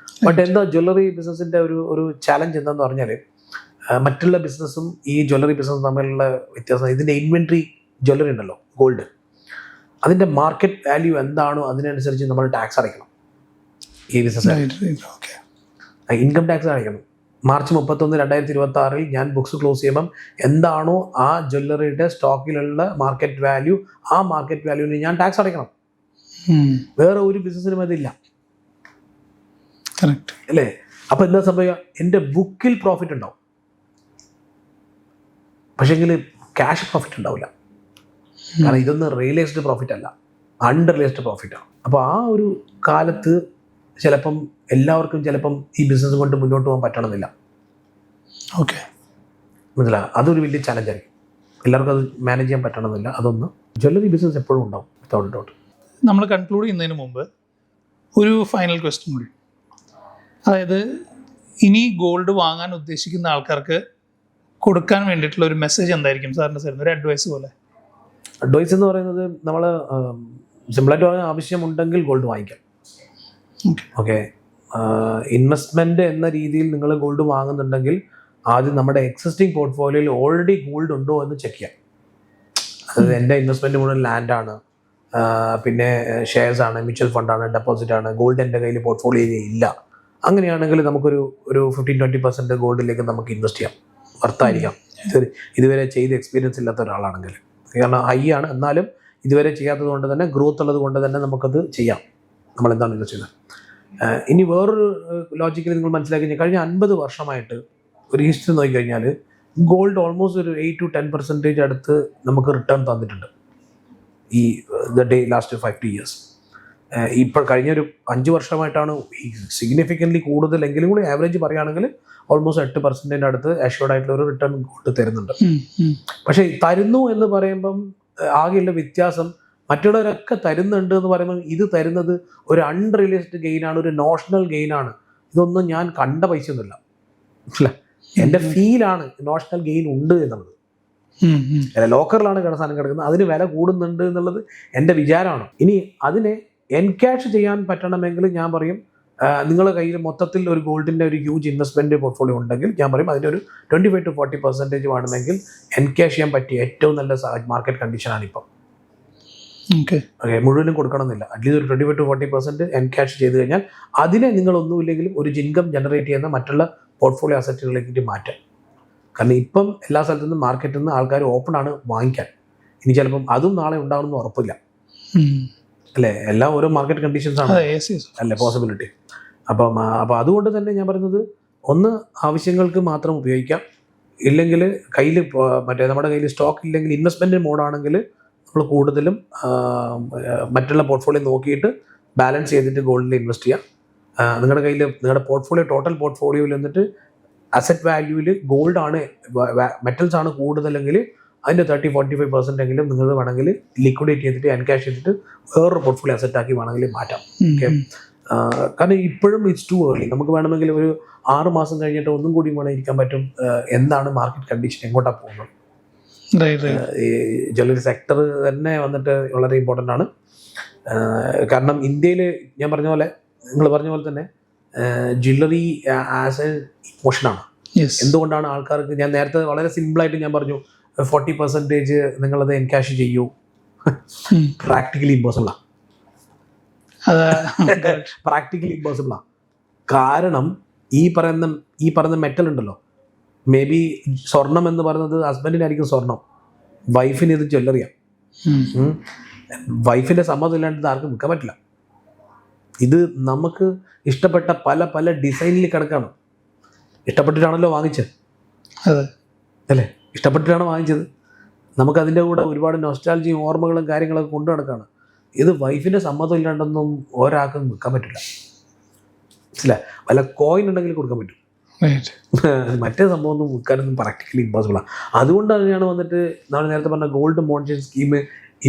But എന്താ ജ്വല്ലറി ബിസിനസിൻ്റെ ഒരു ചാലഞ്ച് എന്താണെന്ന് പറഞ്ഞാൽ, മറ്റുള്ള ബിസിനസ്സും ഈ ജ്വല്ലറി ബിസിനസ്സും തമ്മിലുള്ള വ്യത്യാസം, ഇതിൻ്റെ ഇൻവെൻട്രി ജ്വല്ലറി ഉണ്ടല്ലോ, ഗോൾഡ്, അതിൻ്റെ മാർക്കറ്റ് വാല്യൂ എന്താണോ അതിനനുസരിച്ച് നമ്മൾ ടാക്സ് അടയ്ക്കണം. ഈ ബിസിനസ് ഇൻകം ടാക്സ് അടയ്ക്കണം. മാർച്ച് 31, 2026 ഞാൻ ബുക്സ് ക്ലോസ് ചെയ്യുമ്പം എന്താണോ ആ ജ്വല്ലറിയുടെ സ്റ്റോക്കിലുള്ള മാർക്കറ്റ് വാല്യൂ, ആ മാർക്കറ്റ് വാല്യൂവിന് ഞാൻ ടാക്സ് അടയ്ക്കണം. വേറെ ഒരു ബിസിനസ്സിനും അതില്ല അല്ലേ. അപ്പം എന്താ സംഭവിക്കുക, എൻ്റെ ബുക്കിൽ പ്രോഫിറ്റ് ഉണ്ടാവും, പക്ഷേങ്കിൽ ക്യാഷ് പ്രോഫിറ്റ് ഉണ്ടാവില്ല. കാരണം ഇതൊന്നും റിയലൈസ്ഡ് പ്രോഫിറ്റ് അല്ല, അൺറിയലൈസ്ഡ് പ്രോഫിറ്റാണ്. അപ്പോൾ ആ ഒരു കാലത്ത് ചിലപ്പം എല്ലാവർക്കും ചിലപ്പം ഈ ബിസിനസ് കൊണ്ട് മുന്നോട്ട് പോകാൻ പറ്റണമെന്നില്ല. ഓക്കെ, മനസ്സിലായി. അതൊരു വലിയ ചലഞ്ചായിരിക്കും, എല്ലാവർക്കും അത് മാനേജ് ചെയ്യാൻ പറ്റണമെന്നില്ല. അതൊന്ന് ജ്വല്ലറി ബിസിനസ് എപ്പോഴും ഉണ്ടാവും, വിത്തൗട്ട് ഡൗട്ട്. നമ്മൾ കൺക്ലൂഡ് ചെയ്യുന്നതിന് മുമ്പ് ഒരു ഫൈനൽ ക്വസ്റ്റ്യൻ കൂടി, അതായത് ഇനി ഗോൾഡ് വാങ്ങാൻ ഉദ്ദേശിക്കുന്ന ആൾക്കാർക്ക് കൊടുക്കാൻ വേണ്ടിയിട്ടുള്ള ഒരു മെസ്സേജ് എന്തായിരിക്കും സാറിൻ്റെ സൈഡിൽ ഒരു അഡ്വൈസ് പോലെ? അഡ്വൈസ് എന്ന് പറയുന്നത്, നമ്മൾ സിമ്പിളായിട്ട് പറഞ്ഞാൽ ആവശ്യമുണ്ടെങ്കിൽ ഗോൾഡ് വാങ്ങിക്കാം. ഓക്കെ, ഇൻവെസ്റ്റ്മെൻറ്റ് എന്ന രീതിയിൽ നിങ്ങൾ ഗോൾഡ് വാങ്ങുന്നുണ്ടെങ്കിൽ ആദ്യം നമ്മുടെ എക്സിസ്റ്റിംഗ് പോർട്ട്ഫോളിയോയിൽ ഓൾറെഡി ഗോൾഡ് ഉണ്ടോ എന്ന് ചെക്ക് ചെയ്യാം. അതായത് എൻ്റെ ഇൻവെസ്റ്റ്മെൻറ്റ് മുഴുവൻ ലാൻഡാണ്, പിന്നെ ഷെയർസാണ്, മ്യൂച്വൽ ഫണ്ടാണ്, ഡെപ്പോസിറ്റാണ്, ഗോൾഡ് എൻ്റെ കയ്യിൽ പോർട്ട്ഫോളിയോയിൽ ഇല്ല. അങ്ങനെയാണെങ്കിൽ നമുക്കൊരു 15-20% ഗോൾഡിലേക്ക് നമുക്ക് ഇൻവെസ്റ്റ് ചെയ്യാം, വർത്തായിരിക്കാം. ഇതുവരെ ചെയ്ത് എക്സ്പീരിയൻസ് ഇല്ലാത്ത ഒരാളാണെങ്കിൽ, കാരണം ഹൈ ആണ് എന്നാലും ഇതുവരെ ചെയ്യാത്തത് കൊണ്ട് തന്നെ, ഗ്രോത്ത് ഉള്ളത് കൊണ്ട് തന്നെ നമുക്കത് ചെയ്യാം. നമ്മളെന്താണ് ഇൻവെസ്റ്റ് ചെയ്യുന്നത്. ഇനി വേറൊരു ലോജിക്കലി നിങ്ങൾ മനസ്സിലാക്കി, കഴിഞ്ഞ 50 വർഷമായിട്ട് ഒരു ഹിസ്റ്ററി നോക്കിക്കഴിഞ്ഞാൽ ഗോൾഡ് ഓൾമോസ്റ്റ് ഒരു 8-10% അടുത്ത് നമുക്ക് റിട്ടേൺ തന്നിട്ടുണ്ട് ഈ ലാസ്റ്റ് 5 years. ഇപ്പോൾ കഴിഞ്ഞൊരു 5 വർഷമായിട്ടാണ് സിഗ്നിഫിക്കൻ്റ്ലി കൂടുതലെങ്കിലും കൂടി ആവറേജ് പറയുകയാണെങ്കിൽ ഓൾമോസ്റ്റ് 8% അടുത്ത് അഷ്യൂർഡ് ആയിട്ടുള്ള ഒരു റിട്ടേൺ ഗോൾഡ് തരുന്നുണ്ട്. പക്ഷേ തരുന്നു എന്ന് പറയുമ്പം ആകെയുള്ള വ്യത്യാസം, മറ്റുള്ളവരൊക്കെ തരുന്നുണ്ട് എന്ന് പറയുമ്പോൾ ഇത് തരുന്നത് ഒരു അൺറിയലൈസ്ഡ് ഗെയിനാണ്, ഒരു നോഷണൽ ഗെയിനാണ്. ഇതൊന്നും ഞാൻ കണ്ട പൈസയൊന്നുമില്ല, എൻ്റെ ഫീലാണ് നോഷണൽ ഗെയിൻ ഉണ്ട് എന്നുള്ളത്. ലോക്കറിലാണ് സാധനം കിടക്കുന്നത്, അതിന് വില കൂടുന്നുണ്ട് എന്നുള്ളത് എൻ്റെ വിചാരമാണ്. ഇനി അതിനെ എൻകാഷ് ചെയ്യാൻ പറ്റണമെങ്കിൽ ഞാൻ പറയും, നിങ്ങളുടെ കയ്യിൽ മൊത്തത്തിൽ ഒരു ഗോൾഡിൻ്റെ ഒരു ഹ്യൂജ് ഇൻവെസ്റ്റ്മെൻറ്റ് പോർട്ട്ഫോളിയോ ഉണ്ടെങ്കിൽ ഞാൻ പറയും അതിൻ്റെ ഒരു 25-40% വേണമെങ്കിൽ എൻകാഷ് ചെയ്യാൻ പറ്റിയ ഏറ്റവും നല്ല മാർക്കറ്റ് കണ്ടീഷനാണ് ഇപ്പം. ഓക്കെ, മുഴുവനും കൊടുക്കണമെന്നില്ല, അറ്റ്ലീസ്റ്റ് ഒരു 25-40% എൻകാഷ് ചെയ്ത് കഴിഞ്ഞാൽ അതിനെ നിങ്ങളൊന്നുമില്ലെങ്കിലും ഒരു ഇൻകം ജനറേറ്റ് ചെയ്യുന്ന മറ്റുള്ള പോർട്ട്ഫോളിയോ അസറ്റുകളിലേക്ക് മാറ്റാം. കാരണം ഇപ്പം എല്ലാ സ്ഥലത്തു നിന്നും മാർക്കറ്റിൽ നിന്ന് ആൾക്കാർ ഓപ്പൺ ആണ് വാങ്ങിക്കാൻ. ഇനി ചിലപ്പം അതും നാളെ ഉണ്ടാകുമെന്ന് ഉറപ്പില്ല അല്ലേ, എല്ലാം ഓരോ മാർക്കറ്റ് കണ്ടീഷൻസ് ആണ് അല്ലേ പോസിബിലിറ്റി. അപ്പം അതുകൊണ്ട് തന്നെ ഞാൻ പറയുന്നത്, ഒന്ന് ആവശ്യങ്ങൾക്ക് മാത്രം ഉപയോഗിക്കാം, ഇല്ലെങ്കിൽ കയ്യിൽ നമ്മുടെ കയ്യിൽ സ്റ്റോക്ക് ഇല്ലെങ്കിൽ ഇൻവെസ്റ്റ്മെൻറ്റ് മോഡാണെങ്കിൽ നമ്മൾ കൂടുതലും മറ്റുള്ള പോർട്ട്ഫോളിയോ നോക്കിയിട്ട് ബാലൻസ് ചെയ്തിട്ട് ഗോൾഡിൽ ഇൻവെസ്റ്റ് ചെയ്യാം. നിങ്ങളുടെ കയ്യിൽ നിങ്ങളുടെ പോർട്ട്ഫോളിയോ ടോട്ടൽ പോർട്ട്ഫോളിയോയിൽ എന്നിട്ട് അസറ്റ് വാല്യൂവിൽ ഗോൾഡ് ആണ് മെറ്റൽസ് ആണ് കൂടുതലെങ്കിൽ അതിൻ്റെ 30-45% എങ്കിലും നിങ്ങൾ വേണമെങ്കിൽ ലിക്വിഡേറ്റ് ചെയ്തിട്ട് എൻകാഷ് ചെയ്തിട്ട് വേറൊരു പോർട്ട്ഫോളിയോ അസറ്റ് ആക്കി വേണമെങ്കിൽ മാറ്റാം. ഓക്കെ, കാരണം ഇപ്പോഴും ഇറ്റ്സ് ടു ഏർലി. നമുക്ക് വേണമെങ്കിൽ ഒരു 6 മാസം കഴിഞ്ഞിട്ട് ഒന്നും കൂടി വേണം ഇരിക്കാൻ പറ്റും. എന്താണ് മാർക്കറ്റ് കണ്ടീഷൻ, എങ്ങോട്ടാണ് പോകുന്നത്. ഈ ജ്വല്ലറി സെക്ടർ തന്നെ വന്നിട്ട് വളരെ ഇമ്പോർട്ടൻ്റ് ആണ്. കാരണം ഇന്ത്യയിൽ ഞാൻ പറഞ്ഞ പോലെ, നിങ്ങൾ പറഞ്ഞ പോലെ തന്നെ ജ്വല്ലറി ആസ് എ ഇമോഷനാണ്. എന്തുകൊണ്ടാണ് ആൾക്കാർക്ക്, ഞാൻ നേരത്തെ വളരെ സിമ്പിളായിട്ട് ഞാൻ പറഞ്ഞു 40% നിങ്ങളത് എൻകാഷ് ചെയ്യൂ. പ്രാക്ടിക്കലി ഇമ്പോസിബിളാണ്. പ്രാക്ടിക്കലി ഇമ്പോസിബിളാണ്. കാരണം ഈ പറയുന്ന മെറ്റൽ ഉണ്ടല്ലോ, മേ ബി സ്വർണം എന്ന് പറയുന്നത് ഹസ്ബൻഡിനായിരിക്കും സ്വർണം, വൈഫിന് ഇത് ജ്വല്ലറിയാണ്. വൈഫിൻ്റെ സമ്മതം ഇല്ലാണ്ട് ആർക്കും വിൽക്കാൻ പറ്റില്ല. ഇത് നമുക്ക് ഇഷ്ടപ്പെട്ട പല പല ഡിസൈനിൽ കിടക്കാണ്. ഇഷ്ടപ്പെട്ടിട്ടാണല്ലോ വാങ്ങിച്ചത്, അല്ലേ? ഇഷ്ടപ്പെട്ടിട്ടാണ് വാങ്ങിച്ചത്. നമുക്കതിൻ്റെ കൂടെ ഒരുപാട് നൊസ്റ്റാൾജിയും ഓർമ്മകളും കാര്യങ്ങളൊക്കെ കൊണ്ടു നടക്കുകയാണ്. ഇത് വൈഫിൻ്റെ സമ്മതം ഇല്ലാണ്ടൊന്നും ഒരാൾക്കും വിൽക്കാൻ പറ്റില്ല. മനസ്സിലായി? വല്ല കോയിൻ ഉണ്ടെങ്കിൽ കൊടുക്കാൻ പറ്റും. മറ്റേ സംഭവം ഒന്നും വിൽക്കാനൊന്നും പ്രാക്ടിക്കലി ഇമ്പോസിബിളാണ്. അതുകൊണ്ട് തന്നെയാണ് വന്നിട്ട് നമ്മൾ നേരത്തെ പറഞ്ഞ ഗോൾഡ് മോണിറ്ററി സ്കീം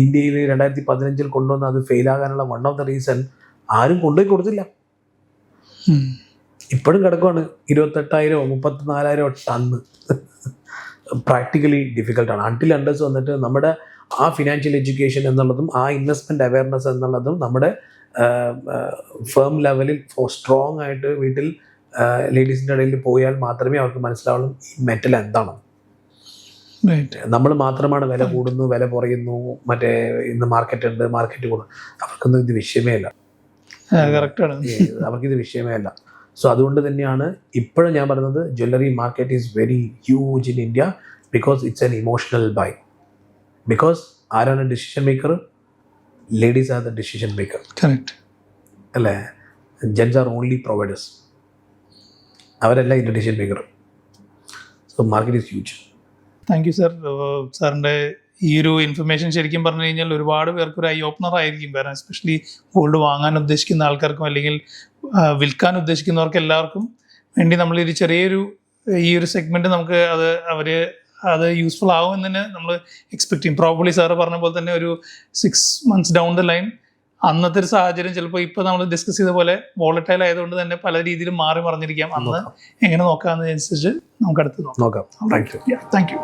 ഇന്ത്യയിൽ 2015 കൊണ്ടുവന്ന് അത് ഫെയിലാകാനുള്ള വൺ ഓഫ് ദ റീസൺ ആരും കൊണ്ടുപോയി കൊടുത്തില്ല. ഇപ്പോഴും കിടക്കുവാണ് 28,000-34,000 ടണ്ണ്. പ്രാക്ടിക്കലി ഡിഫിക്കൽട്ടാണ്. അൺടിൽ അണ്ടേഴ്സ് വന്നിട്ട് നമ്മുടെ ആ ഫിനാൻഷ്യൽ എഡ്യൂക്കേഷൻ എന്നുള്ളതും ആ ഇൻവെസ്റ്റ്മെൻറ്റ് അവയർനെസ് എന്നുള്ളതും നമ്മുടെ ഫേം ലെവലിൽ സ്ട്രോങ് ആയിട്ട് വീട്ടിൽ ലേഡീസിൻ്റെ ഇടയിൽ പോയാൽ മാത്രമേ അവർക്ക് മനസ്സിലാവുള്ളൂ ഈ മെറ്റൽ എന്താണ്. നമ്മൾ മാത്രമാണ് വില കൂടുന്നു, വില കുറയുന്നു, മറ്റേ ഇന്ന് മാർക്കറ്റ് ഉണ്ട്, മാർക്കറ്റ് കൂടുന്നു, അവർക്കൊന്നും ഇത് വിഷയമേ അല്ല. അവർക്കിത് വിഷയമേ അല്ല. സോ അതുകൊണ്ട് തന്നെയാണ് ഇപ്പോഴും ഞാൻ പറയുന്നത് jewellery market is very huge in India because it's an emotional buy. Because ആരാണ് decision maker? Ladies are the decision maker, അല്ലേ? ജെൻസ് ആർ ഓൺലി പ്രൊവൈഡേഴ്സ്, അവരല്ല ഇതിൻ്റെ decision maker. So market is huge. Thank you sir. സാറിൻ്റെ ഈ ഒരു information ശരിക്കും പറഞ്ഞു കഴിഞ്ഞാൽ ഒരുപാട് പേർക്ക് ഒരു ഐ ഓപ്പണർ ആയിരിക്കും. കാരണം എസ്പെഷ്യലി ഗോൾഡ് വാങ്ങാൻ ഉദ്ദേശിക്കുന്ന ആൾക്കാർക്കും അല്ലെങ്കിൽ വിൽക്കാൻ ഉദ്ദേശിക്കുന്നവർക്ക് എല്ലാവർക്കും വേണ്ടി നമ്മൾ ഒരു ചെറിയൊരു ഈ ഒരു സെഗ്മെൻറ്റ് നമുക്ക് അത് യൂസ്ഫുൾ ആകുമെന്ന് തന്നെ നമ്മൾ എക്സ്പെക്ട് ചെയ്യും. പ്രോബബ്ലി സാറ് പറഞ്ഞ പോലെ തന്നെ ഒരു 6 months ഡൗൺ ദ ലൈൻ അന്നത്തെ ഒരു സാഹചര്യം ചിലപ്പോൾ ഇപ്പോൾ നമ്മൾ ഡിസ്കസ് ചെയ്ത പോലെ വോളറ്റൈൽ ആയതുകൊണ്ട് തന്നെ പല രീതിയിലും മാറി മറിഞ്ഞിരിക്കാം. അന്ന് എങ്ങനെ നോക്കാമെന്നതനുസരിച്ച് നമുക്ക് അടുത്ത് നോക്കാം. Thank you.